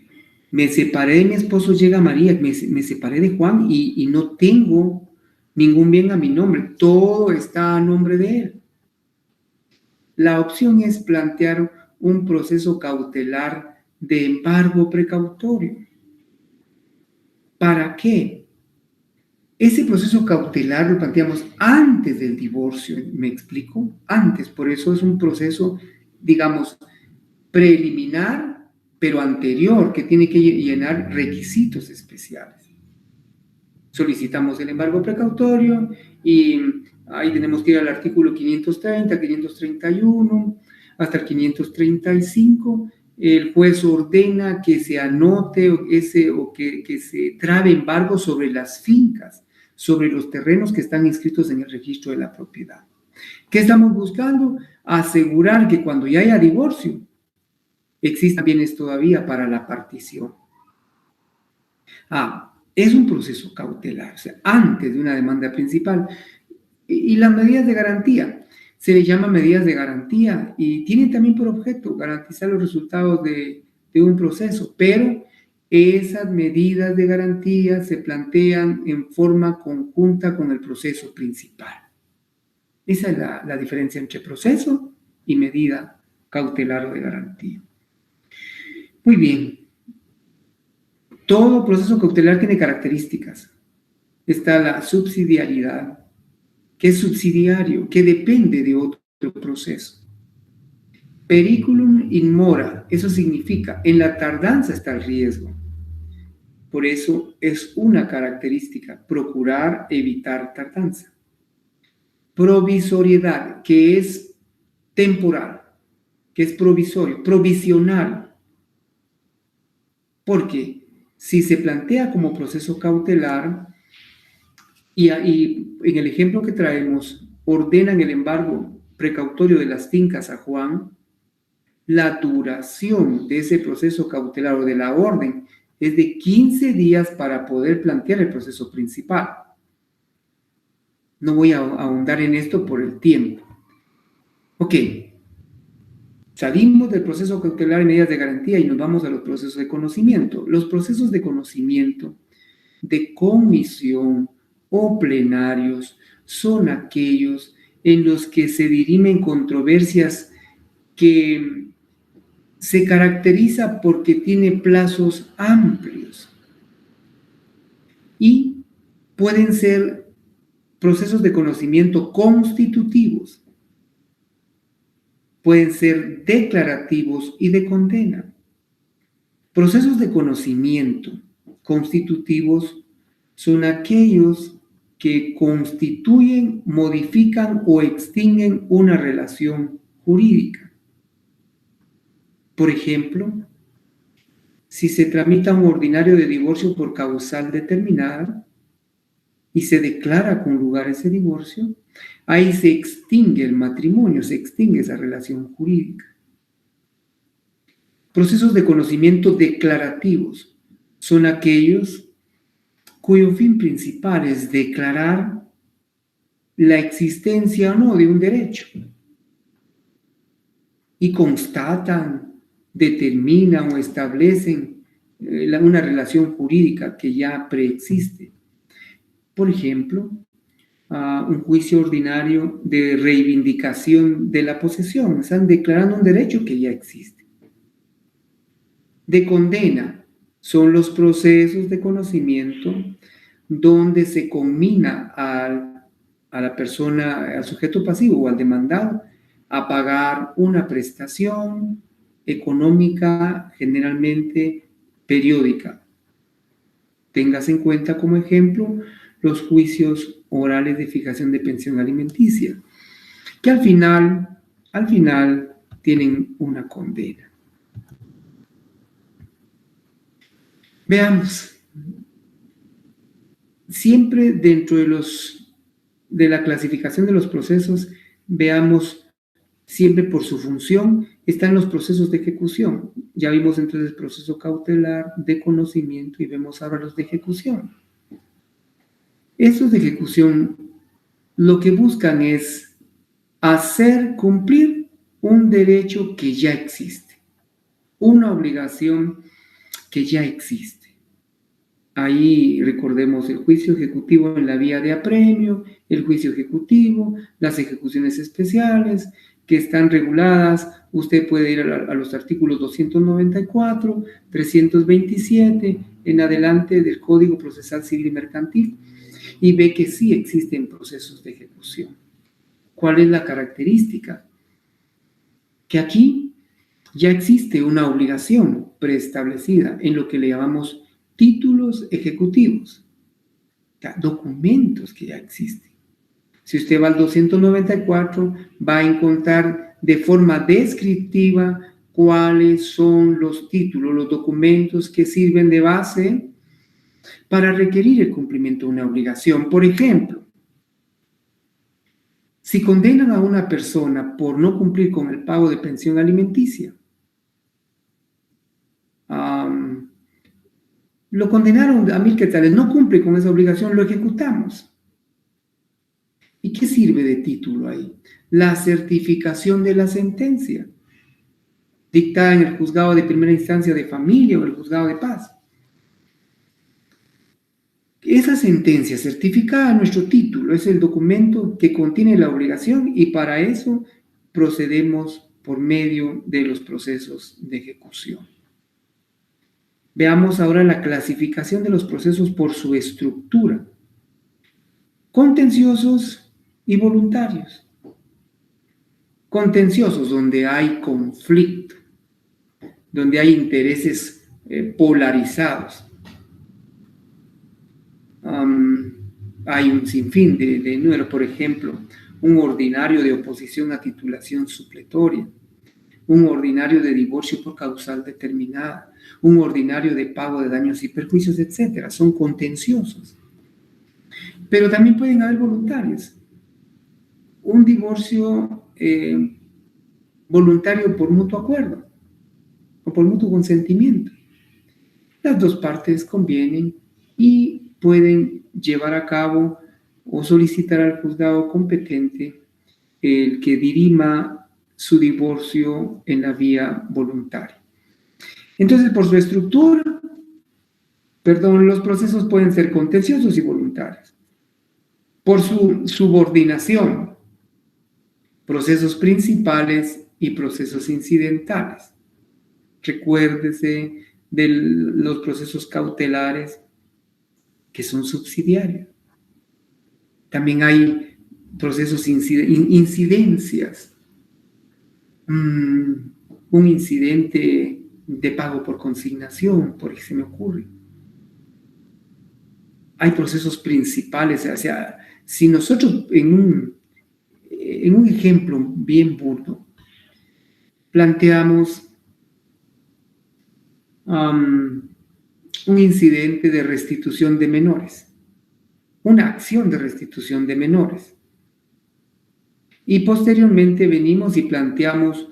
me separé de mi esposo, llega María, me separé de Juan y no tengo ningún bien a mi nombre, todo está a nombre de él. La opción es plantear un proceso cautelar de embargo precautorio. ¿Para qué? Ese proceso cautelar lo planteamos antes del divorcio, ¿me explico? Antes, por eso es un proceso, digamos, preliminar, pero anterior, que tiene que llenar requisitos especiales. Solicitamos el embargo precautorio y ahí tenemos que ir al artículo 530, 531, hasta el 535. El juez ordena que se anote que se trabe embargo sobre las fincas, sobre los terrenos que están inscritos en el registro de la propiedad. ¿Qué estamos buscando? Asegurar que cuando ya haya divorcio, existan bienes todavía para la partición. Es un proceso cautelar, o sea, antes de una demanda principal. Y las medidas de garantía, se les llama medidas de garantía y tienen también por objeto garantizar los resultados de un proceso, pero esas medidas de garantía se plantean en forma conjunta con el proceso principal. Esa es la diferencia entre proceso y medida cautelar o de garantía. Muy bien. Todo proceso cautelar tiene características. Está la subsidiariedad, que es subsidiario, que depende de otro proceso. Periculum in mora, eso significa, en la tardanza está el riesgo. Por eso es una característica, procurar evitar tardanza. Provisoriedad, que es temporal, que es provisorio, provisional. Porque si se plantea como proceso cautelar, y en el ejemplo que traemos, ordenan el embargo precautorio de las fincas a Juan, la duración de ese proceso cautelar o de la orden es de 15 días para poder plantear el proceso principal. No voy a ahondar en esto por el tiempo. Ok. Salimos del proceso cautelar en medidas de garantía y nos vamos a los procesos de conocimiento. Los procesos de conocimiento, de comisión o plenarios son aquellos en los que se dirimen controversias que se caracteriza porque tiene plazos amplios y pueden ser procesos de conocimiento constitutivos. pueden ser declarativos y de condena. Procesos de conocimiento constitutivos son aquellos que constituyen, modifican o extinguen una relación jurídica. Por ejemplo, si se tramita un ordinario de divorcio por causal determinada y se declara con lugar ese divorcio, ahí se extingue el matrimonio, se extingue esa relación jurídica. Procesos de conocimiento declarativos son aquellos cuyo fin principal es declarar la existencia o no de un derecho y constatan, determinan o establecen una relación jurídica que ya preexiste. Por ejemplo, un juicio ordinario de reivindicación de la posesión, están declarando un derecho que ya existe. De condena son los procesos de conocimiento donde se conmina a la persona, al sujeto pasivo o al demandado, a pagar una prestación económica generalmente periódica. Tengas en cuenta como ejemplo los juicios orales de fijación de pensión alimenticia, que al final tienen una condena. Veamos, siempre dentro de la clasificación de los procesos, veamos siempre por su función, están los procesos de ejecución. Ya vimos entonces el proceso cautelar, de conocimiento y vemos ahora los de ejecución. Estos de ejecución lo que buscan es hacer cumplir un derecho que ya existe, una obligación que ya existe. Ahí recordemos el juicio ejecutivo en la vía de apremio, el juicio ejecutivo, las ejecuciones especiales que están reguladas. Usted puede ir a los artículos 294, 327, en adelante del Código Procesal Civil y Mercantil y ve que sí existen procesos de ejecución. ¿Cuál es la característica? Que aquí ya existe una obligación preestablecida en lo que le llamamos títulos ejecutivos, documentos que ya existen. Si usted va al 294, va a encontrar de forma descriptiva cuáles son los títulos, los documentos que sirven de base para requerir el cumplimiento de una obligación. Por ejemplo, si condenan a una persona por no cumplir con el pago de pensión alimenticia, lo condenaron a 1000 quetzales, no cumple con esa obligación, lo ejecutamos. ¿Y qué sirve de título ahí? La certificación de la sentencia, dictada en el juzgado de primera instancia de familia o el juzgado de paz. Esa sentencia certificada, nuestro título, es el documento que contiene la obligación y para eso procedemos por medio de los procesos de ejecución. Veamos ahora la clasificación de los procesos por su estructura. Contenciosos y voluntarios. Contenciosos, donde hay conflicto, donde hay intereses polarizados. Hay un sinfín de números, por ejemplo, un ordinario de oposición a titulación supletoria, un ordinario de divorcio por causal determinada, un ordinario de pago de daños y perjuicios, etc. Son contenciosos. Pero también pueden haber voluntarios. Un divorcio voluntario por mutuo acuerdo o por mutuo consentimiento. Las dos partes convienen y pueden llevar a cabo o solicitar al juzgado competente el que dirima su divorcio en la vía voluntaria. Entonces, por su estructura, los procesos pueden ser contenciosos y voluntarios. Por su subordinación, procesos principales y procesos incidentales. Recuérdese de los procesos cautelares que son subsidiarios. También hay procesos incidencias. un incidente de pago por consignación, por ejemplo, se me ocurre. Hay procesos principales, o sea, si nosotros en un ejemplo bien burdo planteamos un incidente de restitución de menores, una acción de restitución de menores, y posteriormente venimos y planteamos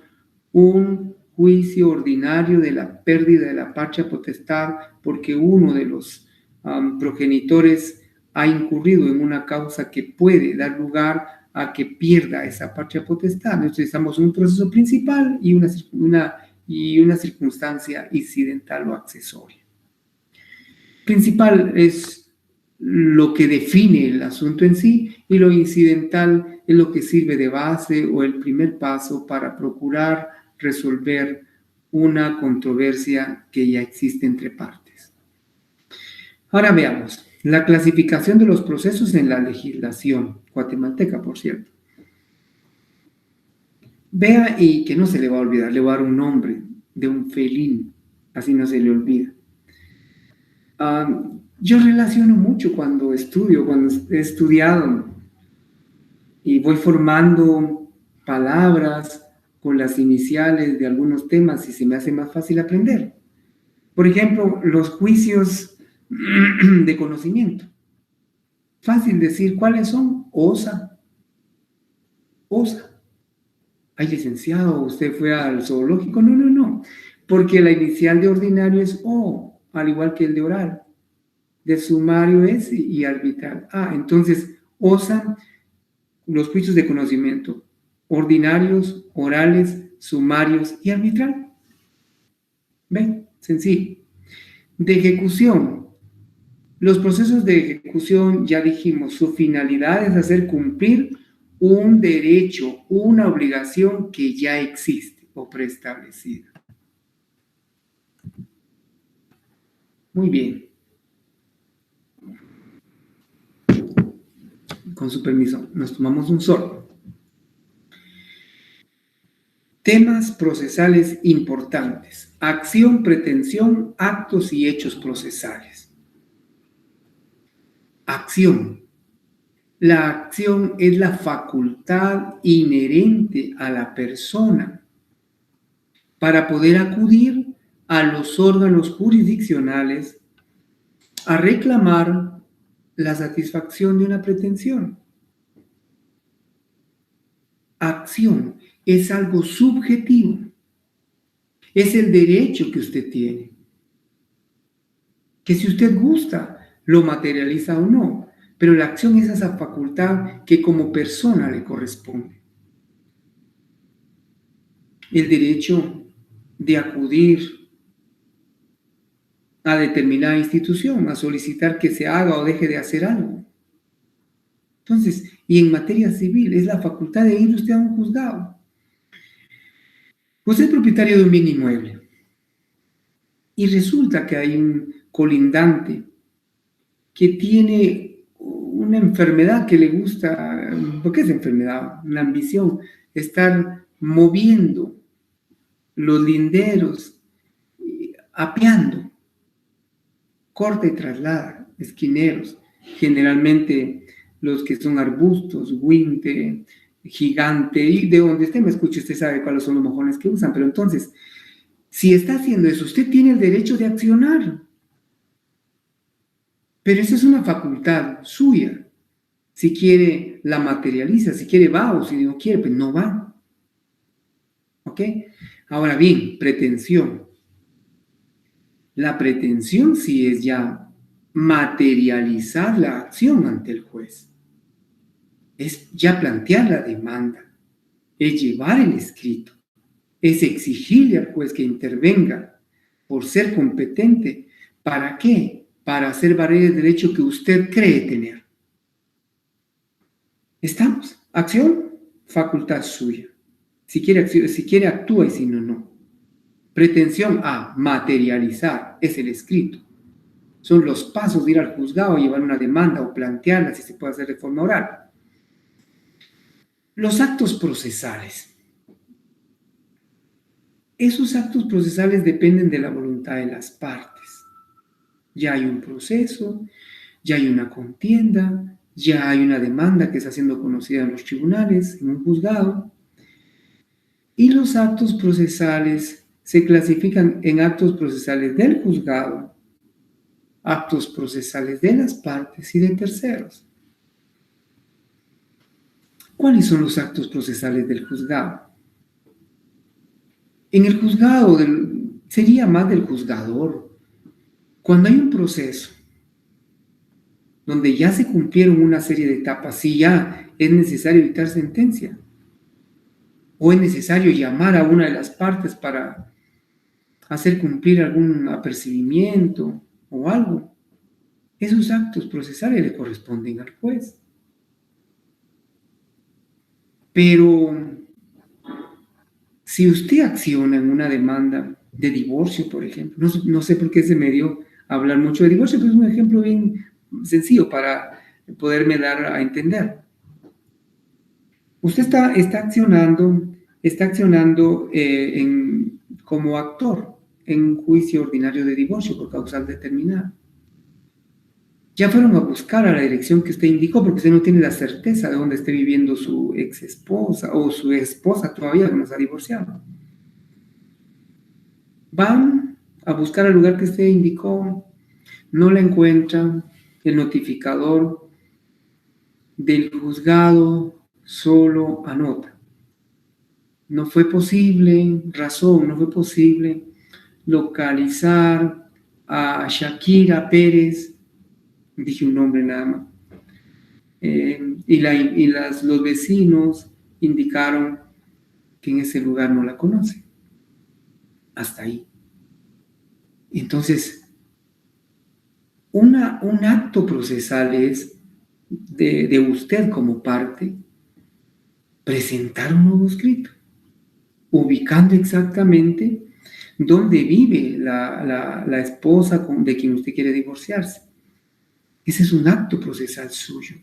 un juicio ordinario de la pérdida de la patria potestad porque uno de los progenitores ha incurrido en una causa que puede dar lugar a que pierda esa patria potestad. Necesitamos un proceso principal y una circunstancia incidental o accesoria. Principal es lo que define el asunto en sí y lo incidental es lo que sirve de base o el primer paso para procurar resolver una controversia que ya existe entre partes. Ahora veamos la clasificación de los procesos en la legislación guatemalteca, por cierto. Vea y que no se le va a olvidar, le voy a dar un nombre de un felino, así no se le olvida. Yo relaciono mucho cuando he estudiado y voy formando palabras con las iniciales de algunos temas y se me hace más fácil aprender. Por ejemplo, los juicios de conocimiento. Fácil decir cuáles son. OSA. Ay, licenciado, ¿usted fue al zoológico? No. Porque la inicial de ordinario es O, al igual que el de oral. De sumario S y arbitral A. Entonces, OSA, los juicios de conocimiento, ordinarios, orales, sumarios y arbitral. ¿Ven? Sencillo. De ejecución. Los procesos de ejecución, ya dijimos, su finalidad es hacer cumplir un derecho, una obligación que ya existe o preestablecida. Muy bien. Con su permiso, nos tomamos un sorbo. Temas procesales importantes. Acción, pretensión, actos y hechos procesales. Acción. La acción es la facultad inherente a la persona para poder acudir a los órganos jurisdiccionales a reclamar la satisfacción de una pretensión. Acción es algo subjetivo. Es el derecho que usted tiene. Que si usted gusta, lo materializa o no. Pero la acción es esa facultad que como persona le corresponde. El derecho de acudir a determinada institución, a solicitar que se haga o deje de hacer algo. Entonces, y en materia civil, es la facultad de ir usted a un juzgado. Usted es propietario de un bien inmueble y resulta que hay un colindante que tiene una enfermedad que le gusta, ¿qué es enfermedad? Una ambición, estar moviendo los linderos, apeando, corta y traslada, esquineros, generalmente los que son arbustos, guinte, gigante, y de donde usted me escuche, usted sabe cuáles son los mojones que usan, pero entonces, si está haciendo eso, usted tiene el derecho de accionar. Pero esa es una facultad suya. Si quiere, la materializa. Si quiere, va, o si no quiere, pues no va. ¿Ok? Ahora bien, pretensión. La pretensión sí es ya materializar la acción ante el juez. Es ya plantear la demanda. Es llevar el escrito. Es exigirle al juez que intervenga por ser competente. ¿Para qué? Para hacer valer el derecho que usted cree tener. ¿Estamos? Acción, facultad suya. Si quiere actúa y si no, no. Pretensión a materializar es el escrito. Son los pasos de ir al juzgado, llevar una demanda o plantearla si se puede hacer de forma oral. Los actos procesales. Esos actos procesales dependen de la voluntad de las partes. Ya hay un proceso, ya hay una contienda, ya hay una demanda que está siendo conocida en los tribunales, en un juzgado, y los actos procesales se clasifican en actos procesales del juzgado, actos procesales de las partes y de terceros. ¿Cuáles son los actos procesales del juzgado? En el juzgado sería más del juzgador. Cuando hay un proceso donde ya se cumplieron una serie de etapas, si ya es necesario dictar sentencia o es necesario llamar a una de las partes para hacer cumplir algún apercibimiento o algo, esos actos procesales le corresponden al juez. Pero si usted acciona en una demanda de divorcio, por ejemplo, no sé por qué se me dio a hablar mucho de divorcio, pero es un ejemplo bien sencillo para poderme dar a entender. Usted está accionando como actor en un juicio ordinario de divorcio por causal determinada. Ya fueron a buscar a la dirección que usted indicó porque usted no tiene la certeza de dónde esté viviendo su ex esposa o su esposa todavía que no se ha divorciado. Van a buscar al lugar que usted indicó, no la encuentran, el notificador del juzgado solo anota. No fue posible, no fue posible localizar a Shakira Pérez, dije un nombre nada más, los vecinos indicaron que en ese lugar no la conocen. Hasta ahí. Entonces, un acto procesal es de usted como parte presentar un nuevo escrito, ubicando exactamente dónde vive la esposa de quien usted quiere divorciarse. Ese es un acto procesal suyo.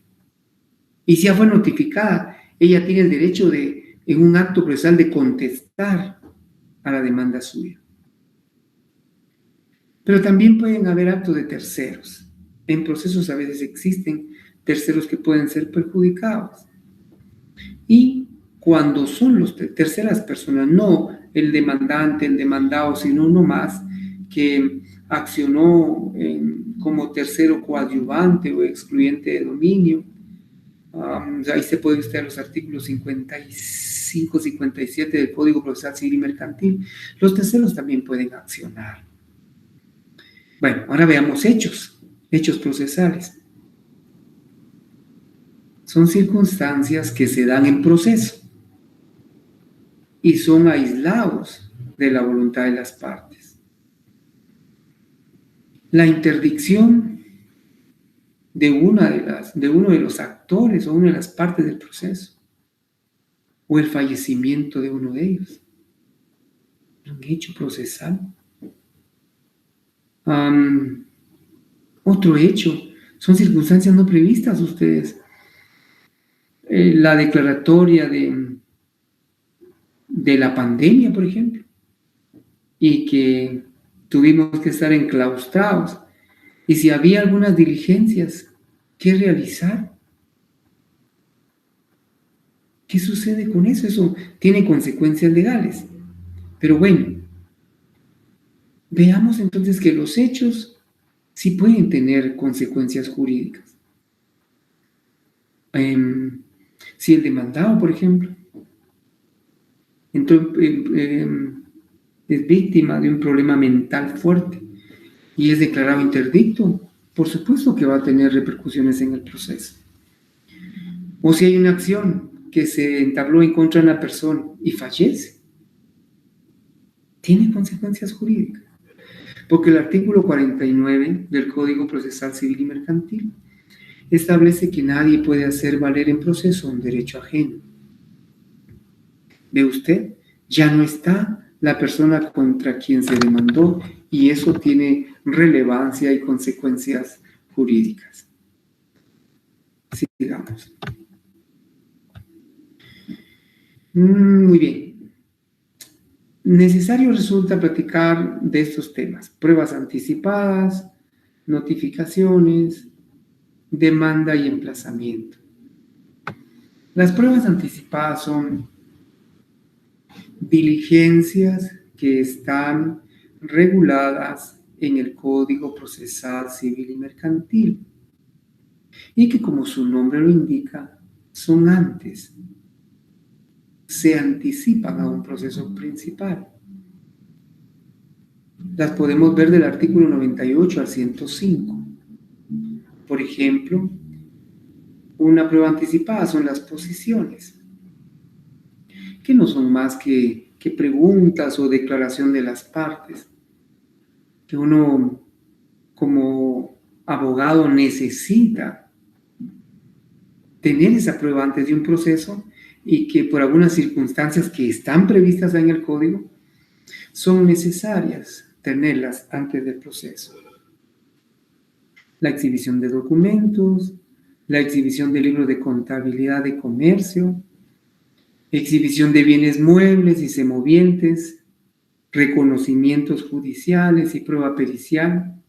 Y si ya fue notificada, ella tiene el derecho en un acto procesal de contestar a la demanda suya. Pero también pueden haber actos de terceros. En procesos a veces existen terceros que pueden ser perjudicados. Y cuando son las terceras personas, no el demandante, el demandado, sino uno más que accionó como tercero coadyuvante o excluyente de dominio, ahí se puede usted a los artículos 55, 57 del Código Procesal Civil y Mercantil. Los terceros también pueden accionar. Bueno, ahora veamos hechos procesales. Son circunstancias que se dan en proceso y son aislados de la voluntad de las partes. La interdicción de uno de los actores o una de las partes del proceso o el fallecimiento de uno de ellos. Un hecho procesal. Otro hecho son circunstancias no previstas ustedes. La declaratoria de la pandemia, por ejemplo, y que tuvimos que estar enclaustrados. Y si había algunas diligencias que realizar, ¿qué sucede con eso? Eso tiene consecuencias legales. Pero bueno, veamos entonces que los hechos sí pueden tener consecuencias jurídicas. Si el demandado, por ejemplo, es víctima de un problema mental fuerte y es declarado interdicto, por supuesto que va a tener repercusiones en el proceso. O si hay una acción que se entabló en contra de una persona y fallece, tiene consecuencias jurídicas. Porque el artículo 49 del Código Procesal Civil y Mercantil establece que nadie puede hacer valer en proceso un derecho ajeno. ¿Ve usted? Ya no está la persona contra quien se demandó y eso tiene relevancia y consecuencias jurídicas. Sigamos. Muy bien. Necesario resulta platicar de estos temas: pruebas anticipadas, notificaciones, demanda y emplazamiento. Las pruebas anticipadas son diligencias que están reguladas en el Código Procesal Civil y Mercantil y que, como su nombre lo indica, son antes, se anticipan a un proceso principal. Las podemos ver del artículo 98 al 105. Por ejemplo, una prueba anticipada son las posiciones, que no son más que preguntas o declaración de las partes, que uno como abogado necesita tener esa prueba antes de un proceso y que por algunas circunstancias que están previstas en el código son necesarias tenerlas antes del proceso. La exhibición de documentos, la exhibición de libros de contabilidad de comercio, exhibición de bienes muebles y semovientes, reconocimientos judiciales y prueba pericial,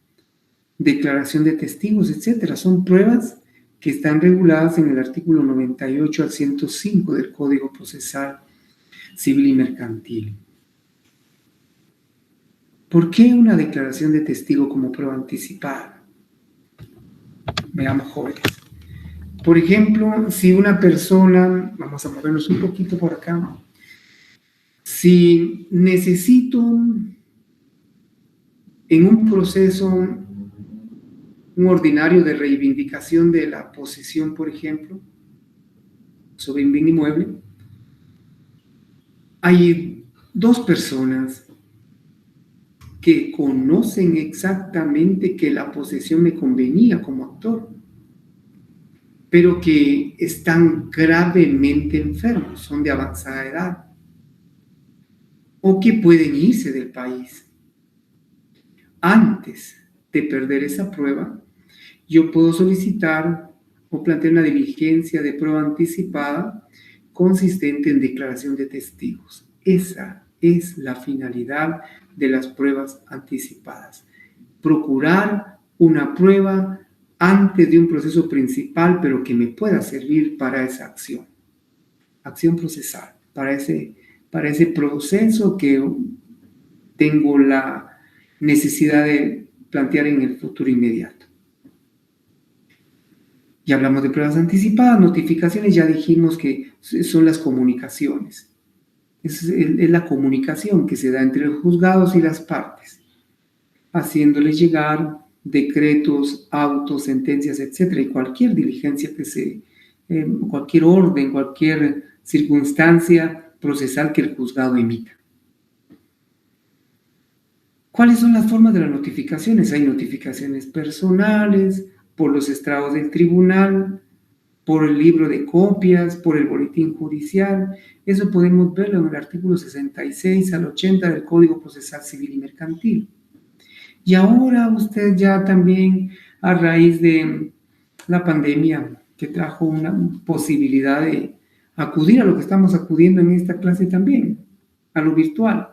declaración de testigos, etc. Son pruebas que están reguladas en el artículo 98 al 105 del Código Procesal Civil y Mercantil. ¿Por qué una declaración de testigo como prueba anticipada? Veamos, jóvenes. Por ejemplo, si una persona, vamos a movernos un poquito por acá, si necesito en un proceso, un ordinario de reivindicación de la posesión, por ejemplo, sobre un bien inmueble, hay dos personas que conocen exactamente que la posesión me convenía como actor, pero que están gravemente enfermos, son de avanzada edad, o que pueden irse del país. Antes de perder esa prueba, yo puedo solicitar o plantear una diligencia de prueba anticipada consistente en declaración de testigos. Esa es la finalidad de las pruebas anticipadas. Procurar una prueba antes de un proceso principal, pero que me pueda servir para esa acción procesal, para ese proceso que tengo la necesidad de plantear en el futuro inmediato. Ya hablamos de pruebas anticipadas, notificaciones, ya dijimos que son las comunicaciones. Es la comunicación que se da entre los juzgados y las partes, haciéndoles llegar decretos, autos, sentencias, etc. Y cualquier diligencia que cualquier orden, cualquier circunstancia procesal que el juzgado emita. ¿Cuáles son las formas de las notificaciones? Hay notificaciones personales, por los estrados del tribunal, por el libro de copias, por el boletín judicial. Eso podemos verlo en el artículo 66 al 80 del Código Procesal Civil y Mercantil. Y ahora usted ya también, a raíz de la pandemia, que trajo una posibilidad de acudir a lo que estamos acudiendo en esta clase también, a lo virtual.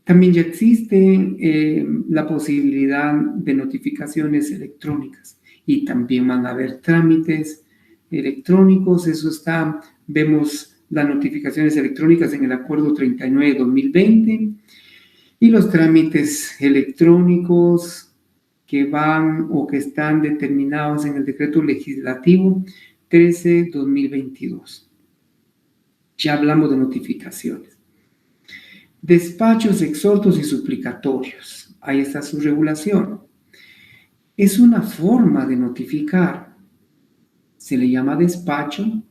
También ya existe la posibilidad de notificaciones electrónicas y también van a haber trámites electrónicos. Eso está, vemos las notificaciones electrónicas en el Acuerdo 39 de 2020 y los trámites electrónicos que van o que están determinados en el Decreto Legislativo 13/2022. Ya hablamos de notificaciones. Despachos, exhortos y suplicatorios. Ahí está su regulación. Es una forma de notificar. Se le llama despacho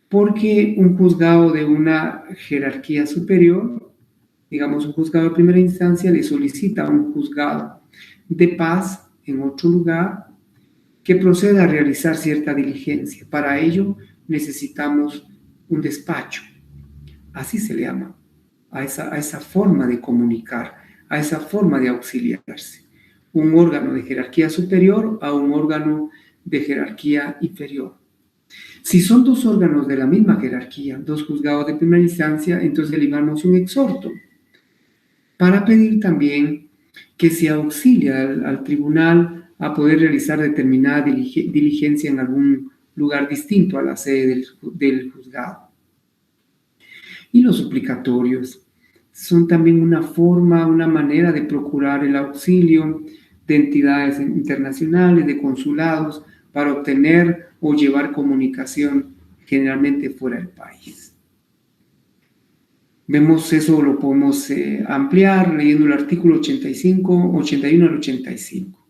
porque un juzgado de una jerarquía superior, digamos un juzgado de primera instancia, le solicita a un juzgado de paz en otro lugar que proceda a realizar cierta diligencia. Para ello necesitamos un despacho. Así se le llama. A esa forma de comunicar, a esa forma de auxiliarse. Un órgano de jerarquía superior a un órgano de jerarquía inferior. Si son dos órganos de la misma jerarquía, dos juzgados de primera instancia, entonces le llamamos un exhorto. para pedir también que se auxilie al tribunal a poder realizar determinada diligencia en algún lugar distinto a la sede del juzgado. Y los suplicatorios son también una forma, una manera de procurar el auxilio de entidades internacionales, de consulados, para obtener o llevar comunicación generalmente fuera del país. Vemos eso, lo podemos ampliar leyendo el artículo 85, 81 al 85.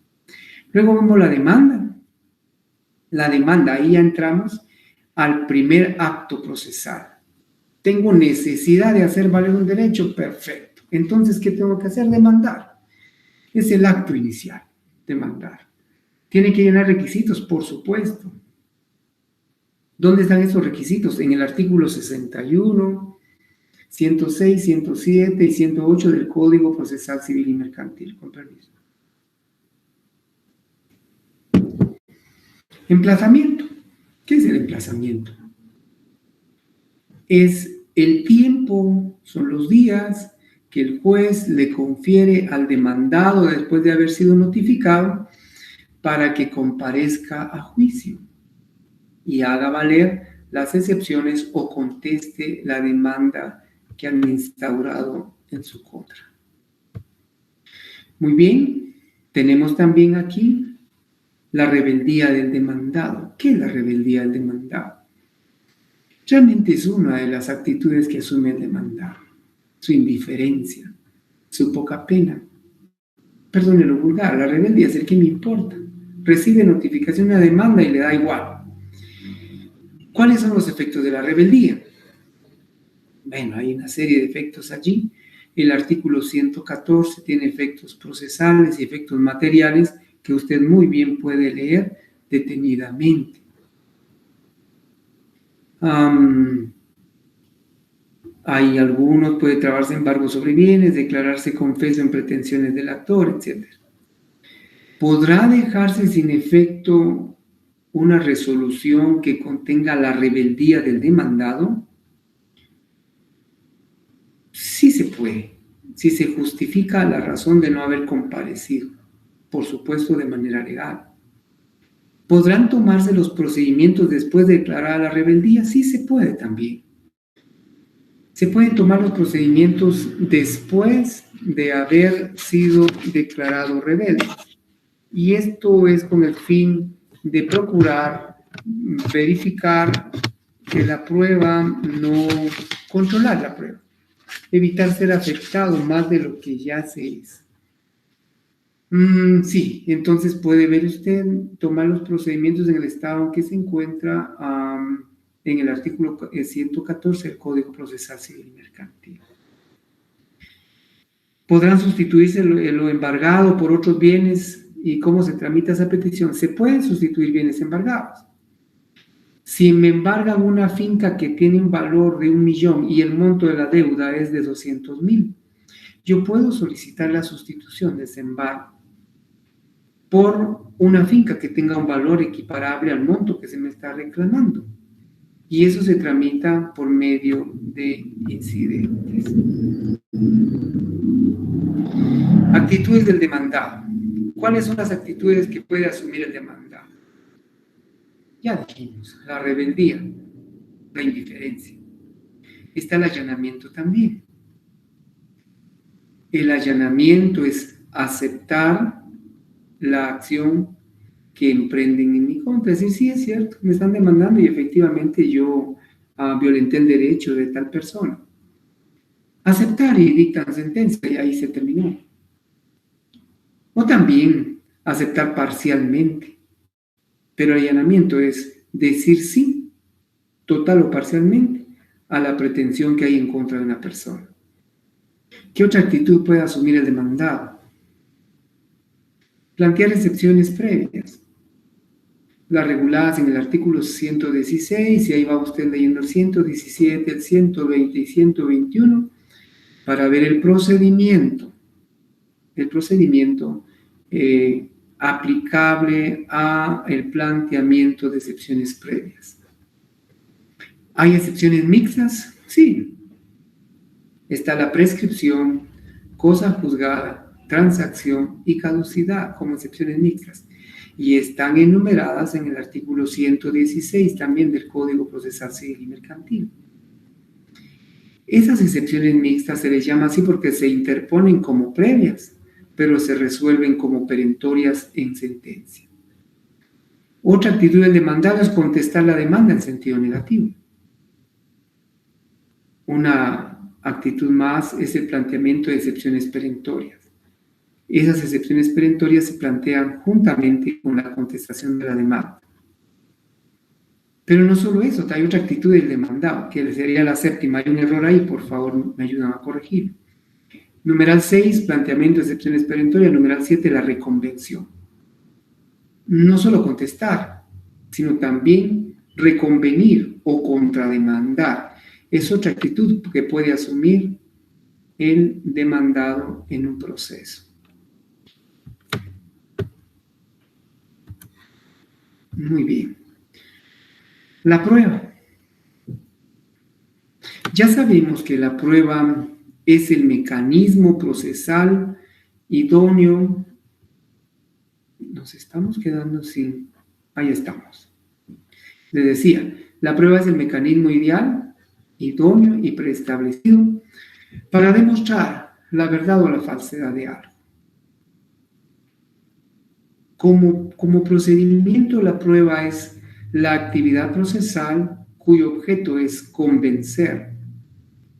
Luego vemos la demanda. La demanda, ahí ya entramos al primer acto procesal. Tengo necesidad de hacer valer un derecho, perfecto. Entonces, ¿qué tengo que hacer? Demandar. Es el acto inicial, demandar. Tiene que llenar requisitos, por supuesto. ¿Dónde están esos requisitos? En el artículo 61, 106, 107 y 108 del Código Procesal Civil y Mercantil. Con permiso. Emplazamiento. ¿Qué es el emplazamiento? Es el tiempo, son los días que el juez le confiere al demandado después de haber sido notificado para que comparezca a juicio y haga valer las excepciones o conteste la demanda que han instaurado en su contra. Muy bien, tenemos también aquí la rebeldía del demandado. ¿Qué es la rebeldía del demandado? Realmente es una de las actitudes que asume el demandado. Su indiferencia, su poca pena. Perdone lo vulgar, la rebeldía es el que me importa. Recibe notificación de una demanda y le da igual. ¿Cuáles son los efectos de la rebeldía? Bueno, hay una serie de efectos allí. El artículo 114 tiene efectos procesales y efectos materiales que usted muy bien puede leer detenidamente. Hay algunos, puede trabarse embargo sobre bienes, declararse confeso en pretensiones del actor, etc. ¿Podrá dejarse sin efecto una resolución que contenga la rebeldía del demandado? Sí se puede, si se justifica la razón de no haber comparecido, por supuesto de manera legal. ¿Podrán tomarse los procedimientos después de declarar la rebeldía? Sí se puede también. Se pueden tomar los procedimientos después de haber sido declarado rebelde. Y esto es con el fin de procurar verificar que la prueba no, controlar la prueba, evitar ser afectado más de lo que ya se es. Sí, entonces puede ver usted, tomar los procedimientos en el estado en que se encuentra en el artículo 114 del Código Procesal Civil y Mercantil. ¿Podrán sustituirse lo embargado por otros bienes? ¿Y cómo se tramita esa petición? Se pueden sustituir bienes embargados. Si me embargan una finca que tiene un valor de 1 millón y el monto de la deuda es de 200,000, yo puedo solicitar la sustitución de ese embargo por una finca que tenga un valor equiparable al monto que se me está reclamando. Y eso se tramita por medio de incidentes. Actitudes del demandado. ¿Cuáles son las actitudes que puede asumir el demandado? Ya dijimos, la rebeldía, la indiferencia. Está el allanamiento también. El allanamiento es aceptar la acción que emprenden en mi contra. Es decir, sí es cierto, me están demandando y efectivamente yo violenté el derecho de tal persona. Aceptar y dictan sentencia y ahí se terminó. O también aceptar parcialmente. Pero el allanamiento es decir sí, total o parcialmente, a la pretensión que hay en contra de una persona. ¿Qué otra actitud puede asumir el demandado? Plantear excepciones previas, las reguladas en el artículo 116, y ahí va usted leyendo el 117, el 120 y 121, para ver el procedimiento aplicable a el planteamiento de excepciones previas. ¿Hay excepciones mixtas? Sí. Está la prescripción, cosa juzgada, transacción y caducidad como excepciones mixtas, y están enumeradas en el artículo 116 también del Código Procesal Civil y Mercantil. Esas excepciones mixtas se les llama así porque se interponen como previas, pero se resuelven como perentorias en sentencia. Otra actitud del demandado es contestar la demanda en sentido negativo. Una actitud más es el planteamiento de excepciones perentorias. Esas excepciones perentorias se plantean juntamente con la contestación de la demanda. Pero no solo eso, hay otra actitud del demandado, que sería la séptima. Hay un error ahí, por favor, me ayudan a corregir. Numeral 6, planteamiento de excepciones perentorias. Numeral 7, la reconvención. No solo contestar, sino también reconvenir o contrademandar. Es otra actitud que puede asumir el demandado en un proceso. Muy bien. La prueba. Ya sabemos que la prueba es el mecanismo procesal idóneo. Nos estamos quedando sin... Ahí estamos. Les decía, la prueba es el mecanismo ideal, idóneo y preestablecido para demostrar la verdad o la falsedad de algo. Como procedimiento, la prueba es la actividad procesal cuyo objeto es convencer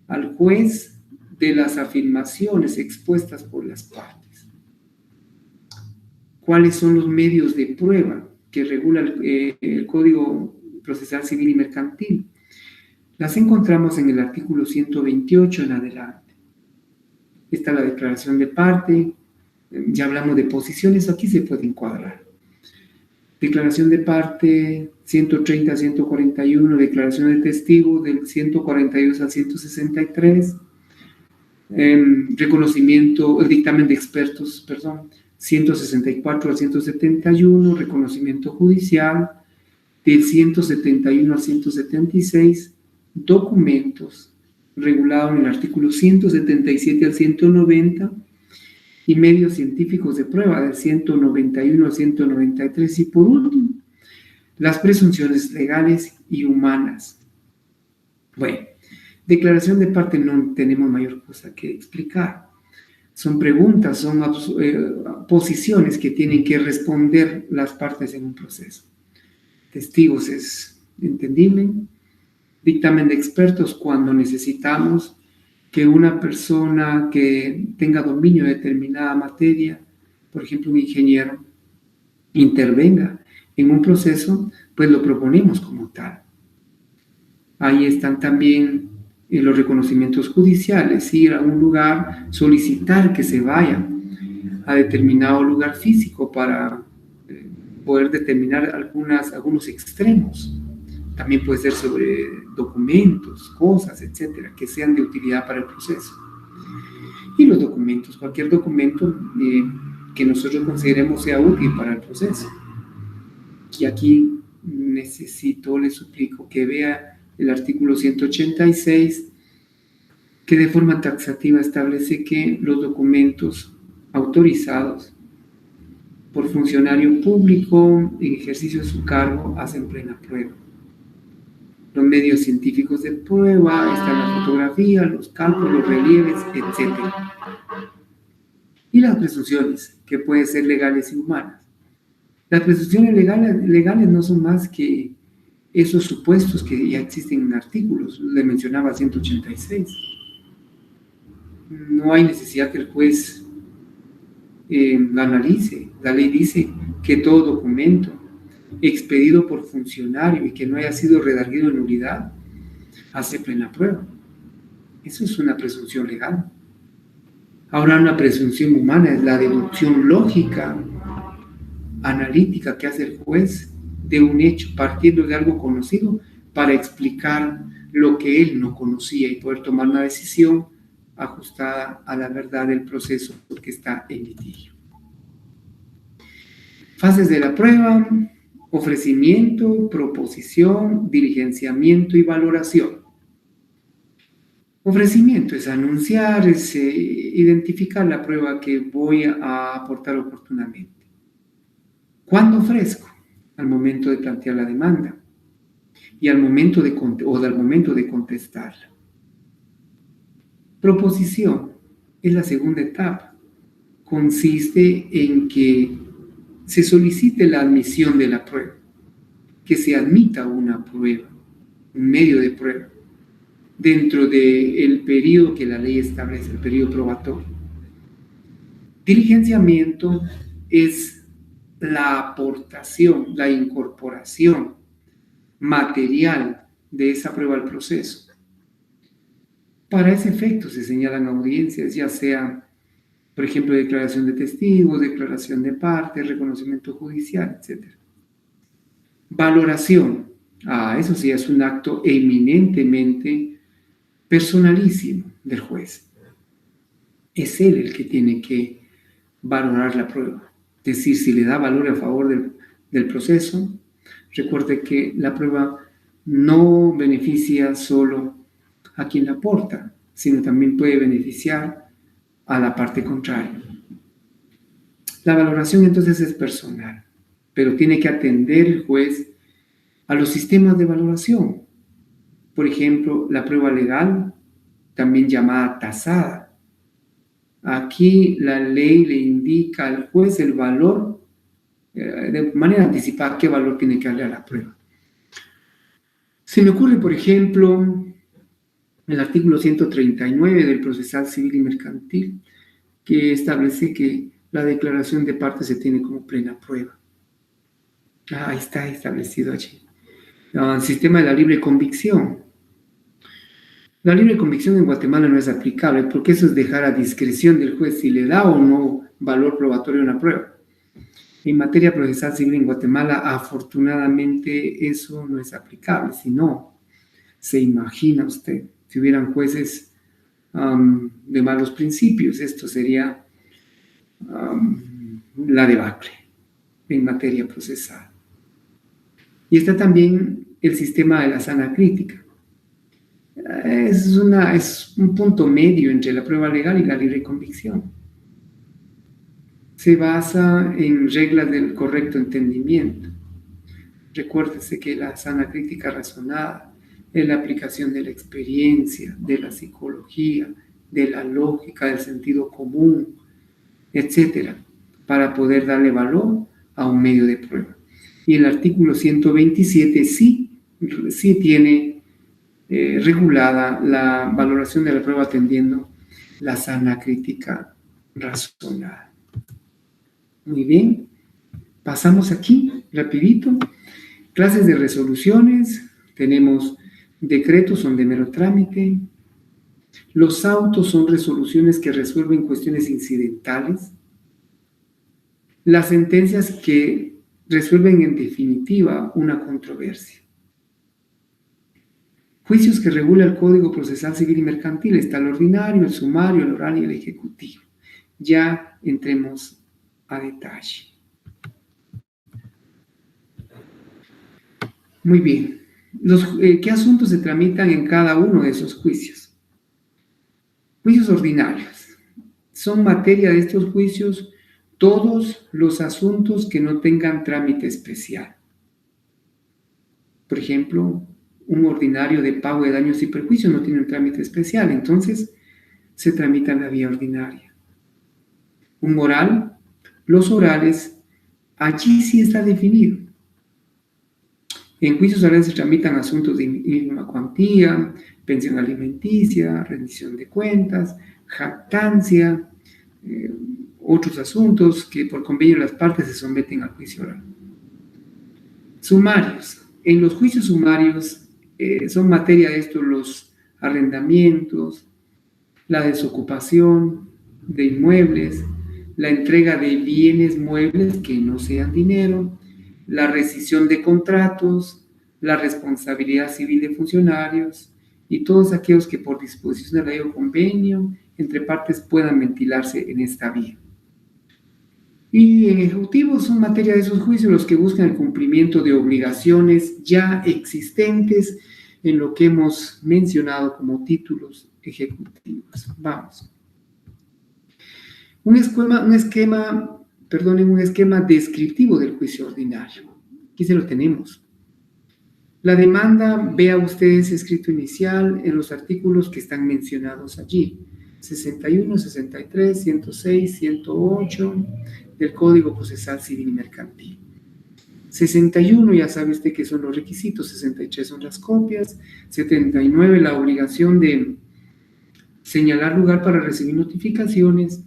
al juez de las afirmaciones expuestas por las partes. ¿Cuáles son los medios de prueba que regula el Código Procesal Civil y Mercantil? Las encontramos en el artículo 128 en adelante. Está la declaración de parte, ya hablamos de posiciones, aquí se puede encuadrar. Declaración de parte 130 a 141, declaración de testigo del 142 al 163, reconocimiento, el dictamen de expertos, 164 al 171, reconocimiento judicial del 171 al 176, documentos regulados en el artículo 177 al 190, y medios científicos de prueba del 191 al 193, y por último, las presunciones legales y humanas. Bueno, declaración de parte no tenemos mayor cosa que explicar. Son preguntas, son posiciones que tienen que responder las partes en un proceso. Testigos es entendible. Dictamen de expertos cuando necesitamos que una persona que tenga dominio de determinada materia, por ejemplo un ingeniero, intervenga en un proceso, pues lo proponemos como tal. Ahí están también los reconocimientos judiciales, ir a un lugar, solicitar que se vaya a determinado lugar físico para poder determinar algunos extremos. También puede ser sobre documentos, cosas, etcétera, que sean de utilidad para el proceso. Y los documentos, cualquier documento que nosotros consideremos sea útil para el proceso. Y aquí les suplico que vea el artículo 186, que de forma taxativa establece que los documentos autorizados por funcionario público en ejercicio de su cargo hacen plena prueba. Los medios científicos de prueba, están la fotografía, los cálculos, los relieves, etc. Y las presunciones, que pueden ser legales y humanas. Las presunciones legales no son más que esos supuestos que ya existen en artículos. Le mencionaba 186. No hay necesidad que el juez analice. La ley dice que todo documento expedido por funcionario y que no haya sido redarguido en nulidad hace plena prueba. Eso es una presunción legal. Ahora, una presunción humana es la deducción lógica, analítica que hace el juez de un hecho, partiendo de algo conocido para explicar lo que él no conocía y poder tomar una decisión ajustada a la verdad del proceso que está en litigio. Fases de la prueba: ofrecimiento, proposición, diligenciamiento y valoración. Ofrecimiento es anunciar, es identificar la prueba que voy a aportar oportunamente. ¿Cuándo ofrezco? Al momento de plantear la demanda y al momento de contestarla. Proposición es la segunda etapa. Consiste en que se solicite la admisión de la prueba, que se admita una prueba, un medio de prueba, dentro del periodo que la ley establece, el periodo probatorio. Diligenciamiento es la aportación, la incorporación material de esa prueba al proceso. Para ese efecto se señalan audiencias, ya sea, por ejemplo, declaración de testigos, declaración de partes, reconocimiento judicial, etc. Valoración. Eso sí es un acto eminentemente personalísimo del juez. Es él el que tiene que valorar la prueba, es decir, si le da valor a favor del proceso. Recuerde que la prueba no beneficia solo a quien la aporta, sino también puede beneficiar a la parte contraria. La valoración entonces es personal, pero tiene que atender el juez a los sistemas de valoración. Por ejemplo, la prueba legal, también llamada tasada. Aquí la ley le indica al juez el valor, de manera anticipada, qué valor tiene que darle a la prueba. Se me ocurre, por ejemplo, el artículo 139 del Procesal Civil y Mercantil, que establece que la declaración de parte se tiene como plena prueba. Ahí está establecido allí. El sistema de la libre convicción. La libre convicción en Guatemala no es aplicable porque eso es dejar a discreción del juez si le da o no valor probatorio a una prueba. En materia procesal civil en Guatemala, afortunadamente, eso no es aplicable. Si no, se imagina usted, si hubieran jueces de malos principios, esto sería la debacle en materia procesal. Y está también el sistema de la sana crítica. Es un punto medio entre la prueba legal y la libre convicción. Se basa en reglas del correcto entendimiento. Recuérdese que la sana crítica razonada es la aplicación de la experiencia, de la psicología, de la lógica, del sentido común, etcétera, para poder darle valor a un medio de prueba. Y el artículo 127 sí tiene regulada la valoración de la prueba atendiendo la sana crítica razonada. Muy bien, pasamos aquí rapidito. Clases de resoluciones, tenemos decretos, son de mero trámite. Los autos son resoluciones que resuelven cuestiones incidentales. Las sentencias que resuelven en definitiva una controversia. Juicios que regula el Código Procesal Civil y Mercantil. Está el ordinario, el sumario, el oral y el ejecutivo. Ya entremos a detalle. Muy bien. ¿Qué asuntos se tramitan en cada uno de esos juicios? Juicios ordinarios. Son materia de estos juicios todos los asuntos que no tengan trámite especial. Por ejemplo, un ordinario de pago de daños y perjuicios no tiene un trámite especial, entonces se tramita en la vía ordinaria. Un oral, los orales, allí sí está definido. En juicios orales se tramitan asuntos de mínima cuantía, pensión alimenticia, rendición de cuentas, jactancia, otros asuntos que por convenio de las partes se someten al juicio oral. Sumarios. En los juicios sumarios son materia de estos los arrendamientos, la desocupación de inmuebles, la entrega de bienes muebles que no sean dinero, la rescisión de contratos, la responsabilidad civil de funcionarios y todos aquellos que por disposición de ley o convenio entre partes puedan ventilarse en esta vía. Y en ejecutivo son materia de esos juicios los que buscan el cumplimiento de obligaciones ya existentes en lo que hemos mencionado como títulos ejecutivos. Vamos. Un esquema descriptivo del juicio ordinario. Aquí se lo tenemos. La demanda, vea ustedes escrito inicial en los artículos que están mencionados allí. 61, 63, 106, 108 del Código Procesal Civil y Mercantil. 61, ya sabe usted que son los requisitos, 63 son las copias, 79, la obligación de señalar lugar para recibir notificaciones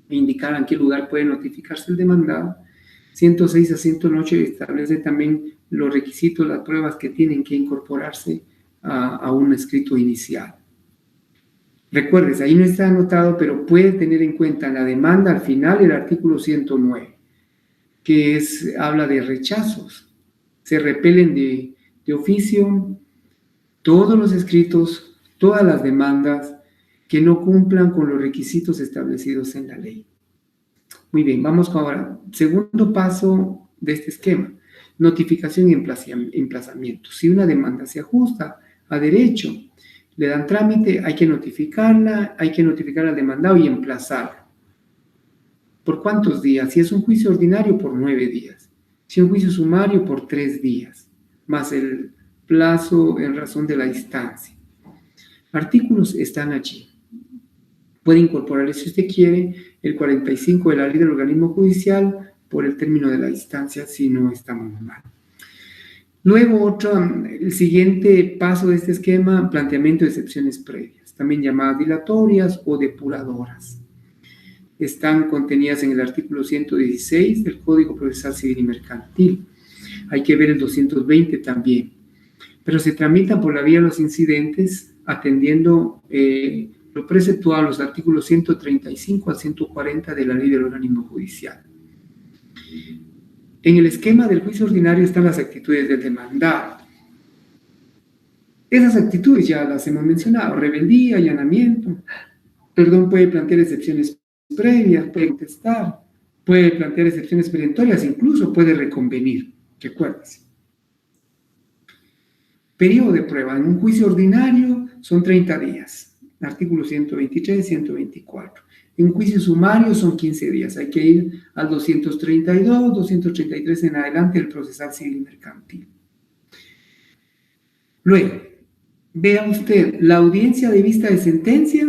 e indicar en qué lugar puede notificarse el demandado. 106 a 108 establece también los requisitos, las pruebas que tienen que incorporarse a un escrito inicial. Recuerdes, ahí no está anotado, pero puede tener en cuenta la demanda al final, el artículo 109, que habla de rechazos. Se repelen de oficio todos los escritos, todas las demandas que no cumplan con los requisitos establecidos en la ley. Muy bien, vamos ahora. Segundo paso de este esquema, notificación y emplazamiento. Si una demanda se ajusta a derecho, le dan trámite, hay que notificarla, hay que notificar al demandado y emplazarlo. ¿Por cuántos días? Si es un juicio ordinario, por 9 días. Si es un juicio sumario, por 3 días, más el plazo en razón de la instancia. Artículos están allí. Puede incorporar, si usted quiere, el 45 de la ley del organismo judicial por el término de la instancia, si no está muy mal. Luego, el siguiente paso de este esquema, planteamiento de excepciones previas, también llamadas dilatorias o depuradoras. Están contenidas en el artículo 116 del Código Procesal Civil y Mercantil. Hay que ver el 220 también. Pero se tramitan por la vía de los incidentes, atendiendo lo preceptuado a los artículos 135 a 140 de la ley del organismo judicial. En el esquema del juicio ordinario están las actitudes del demandado. Esas actitudes ya las hemos mencionado: rebeldía, allanamiento, puede plantear excepciones previas, puede contestar, puede plantear excepciones perentorias, incluso puede reconvenir. Recuérdese. Periodo de prueba. En un juicio ordinario son 30 días. Artículos 123 y 124. En un juicio sumario son 15 días. Hay que ir al 232, 233 en adelante del procesal civil y mercantil. Luego, vea usted la audiencia de vista de sentencia,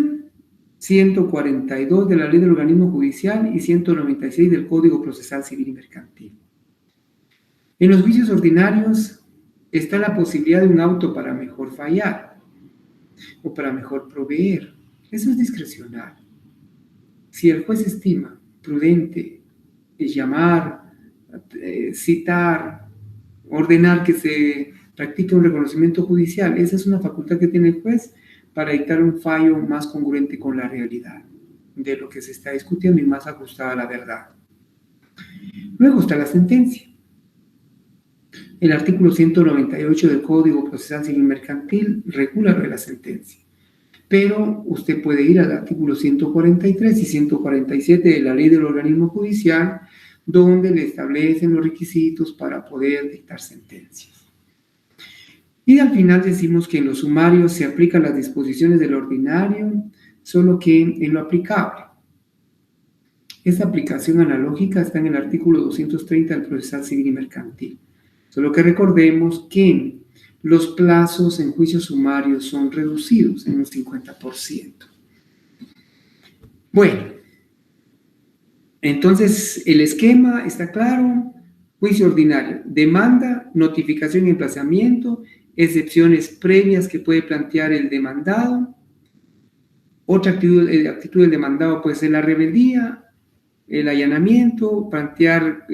142 de la ley del organismo judicial y 196 del Código Procesal Civil y Mercantil. En los juicios ordinarios está la posibilidad de un auto para mejor fallar o para mejor proveer. Eso es discrecional. Si el juez estima prudente llamar, citar, ordenar que se practique un reconocimiento judicial, esa es una facultad que tiene el juez para dictar un fallo más congruente con la realidad de lo que se está discutiendo y más ajustada a la verdad. Luego está la sentencia. El artículo 198 del Código Procesal Civil y Mercantil regula lo de la sentencia. Pero usted puede ir al artículo 143 y 147 de la ley del organismo judicial, donde le establecen los requisitos para poder dictar sentencias. Y al final decimos que en los sumarios se aplican las disposiciones del ordinario, solo que en lo aplicable. Esta aplicación analógica está en el artículo 230 del Procesal Civil y Mercantil. Solo que recordemos que los plazos en juicios sumarios son reducidos en un 50%. Bueno, entonces el esquema está claro: juicio ordinario, demanda, notificación y emplazamiento, excepciones previas que puede plantear el demandado. Otra actitud del demandado puede ser la rebeldía, el allanamiento, plantear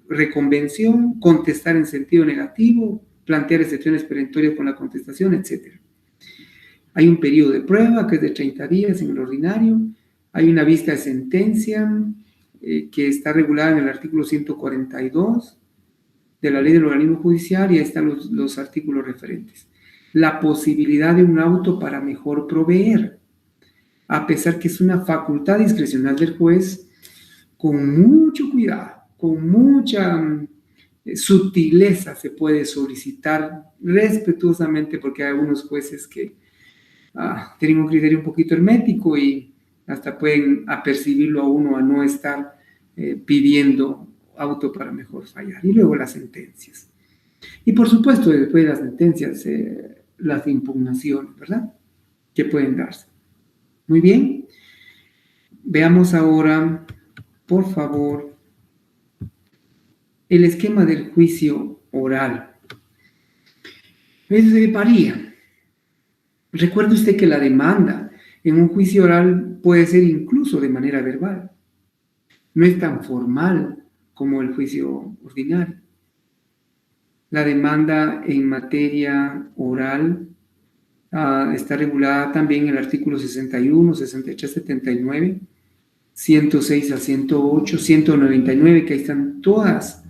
reconvención, contestar en sentido negativo, plantear excepciones perentorias con la contestación, etc. Hay un periodo de prueba que es de 30 días en el ordinario. Hay una vista de sentencia que está regulada en el artículo 142 de la ley del organismo judicial, y ahí están los artículos referentes. La posibilidad de un auto para mejor proveer, a pesar que es una facultad discrecional del juez, con mucho cuidado, con mucha sutileza se puede solicitar respetuosamente, porque hay algunos jueces que tienen un criterio un poquito hermético y hasta pueden apercibirlo a uno a no estar pidiendo auto para mejor fallar. Y luego las sentencias. Y por supuesto, después de las sentencias, las impugnaciones, ¿verdad? Que pueden darse. Muy bien. Veamos ahora, por favor, el esquema del juicio oral. Varía. Recuerde usted que la demanda en un juicio oral puede ser incluso de manera verbal. No es tan formal como el juicio ordinario. La demanda en materia oral está regulada también en el artículo 61, 63, 79, 106 a 108, 199, que ahí están todas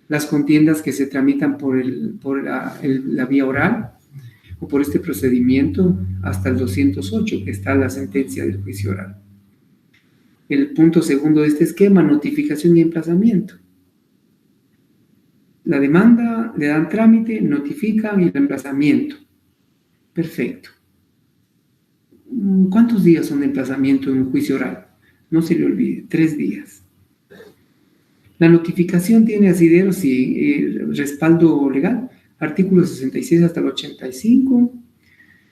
las contiendas que se tramitan por la vía oral o por este procedimiento, hasta el 208, que está la sentencia del juicio oral. El punto segundo de este esquema, notificación y emplazamiento. La demanda, le dan trámite, notifican y el emplazamiento. Perfecto. ¿Cuántos días son de emplazamiento en un juicio oral? No se le olvide, 3 días. La notificación tiene asideros y respaldo legal, artículo 66 hasta el 85.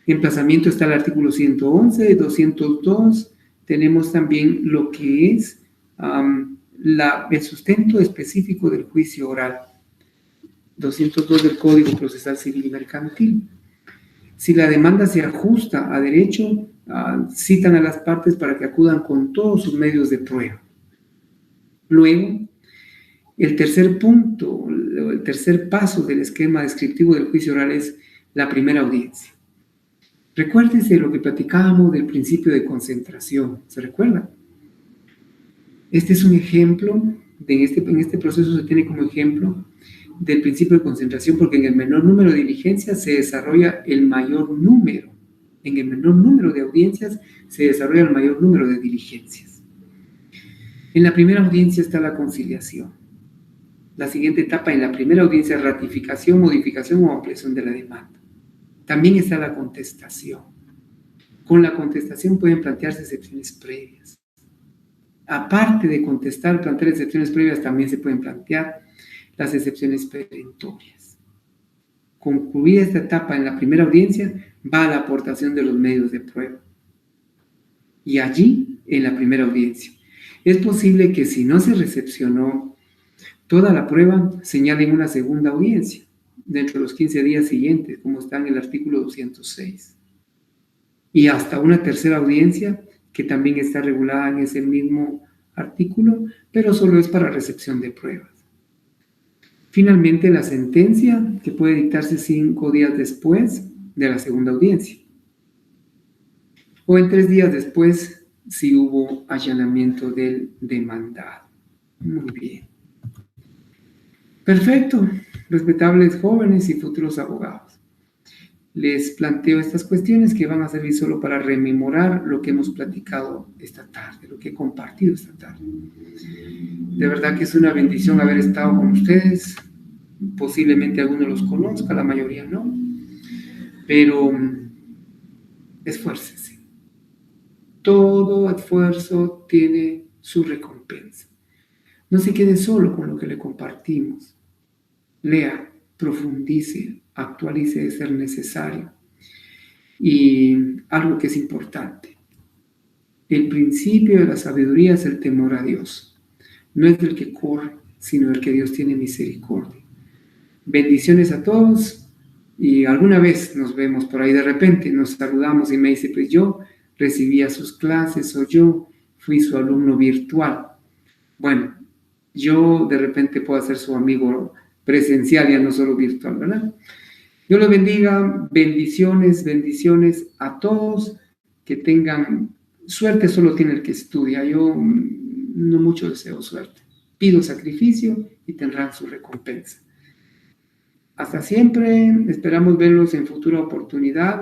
Emplazamiento está el artículo 111, 202. Tenemos también lo que es el sustento específico del juicio oral. 202 del Código Procesal Civil y Mercantil. Si la demanda se ajusta a derecho, citan a las partes para que acudan con todos sus medios de prueba. Luego, el tercer punto, el tercer paso del esquema descriptivo del juicio oral es la primera audiencia. Recuérdense lo que platicábamos del principio de concentración, ¿se recuerda? Este es un ejemplo, en este proceso se tiene como ejemplo del principio de concentración, porque en el menor número de diligencias se desarrolla el mayor número. En el menor número de audiencias se desarrolla el mayor número de diligencias. En la primera audiencia está la conciliación. La siguiente etapa en la primera audiencia es ratificación, modificación o ampliación de la demanda. También está la contestación. Con la contestación pueden plantearse excepciones previas. Aparte de contestar, plantear excepciones previas, también se pueden plantear las excepciones perentorias. Concluida esta etapa en la primera audiencia, va a la aportación de los medios de prueba. Y allí, en la primera audiencia, es posible que si no se recepcionó toda la prueba, señalen una segunda audiencia dentro de los 15 días siguientes, como está en el artículo 206. Y hasta una tercera audiencia, que también está regulada en ese mismo artículo, pero solo es para recepción de pruebas. Finalmente, la sentencia, que puede dictarse 5 días después de la segunda audiencia, o en 3 días después si hubo allanamiento del demandado. Muy bien. Perfecto, respetables jóvenes y futuros abogados. Les planteo estas cuestiones que van a servir solo para rememorar lo que hemos platicado esta tarde, lo que he compartido esta tarde. De verdad que es una bendición haber estado con ustedes. Posiblemente algunos los conozca, la mayoría no. Pero esfuércense. Todo esfuerzo tiene su recompensa. No se quede solo con lo que le compartimos. Lea, profundice, actualice de ser necesario. Y algo que es importante. El principio de la sabiduría es el temor a Dios. No es del que corre, sino del que Dios tiene misericordia. Bendiciones a todos y alguna vez nos vemos por ahí de repente, nos saludamos y me dice, pues yo recibía sus clases o yo fui su alumno virtual. Bueno, yo de repente puedo ser su amigo presencial, ya no solo virtual, ¿verdad? Dios los bendiga, bendiciones, bendiciones a todos, que tengan suerte, solo tiene el que estudia. Yo no mucho deseo suerte. Pido sacrificio y tendrán su recompensa. Hasta siempre, esperamos verlos en futura oportunidad.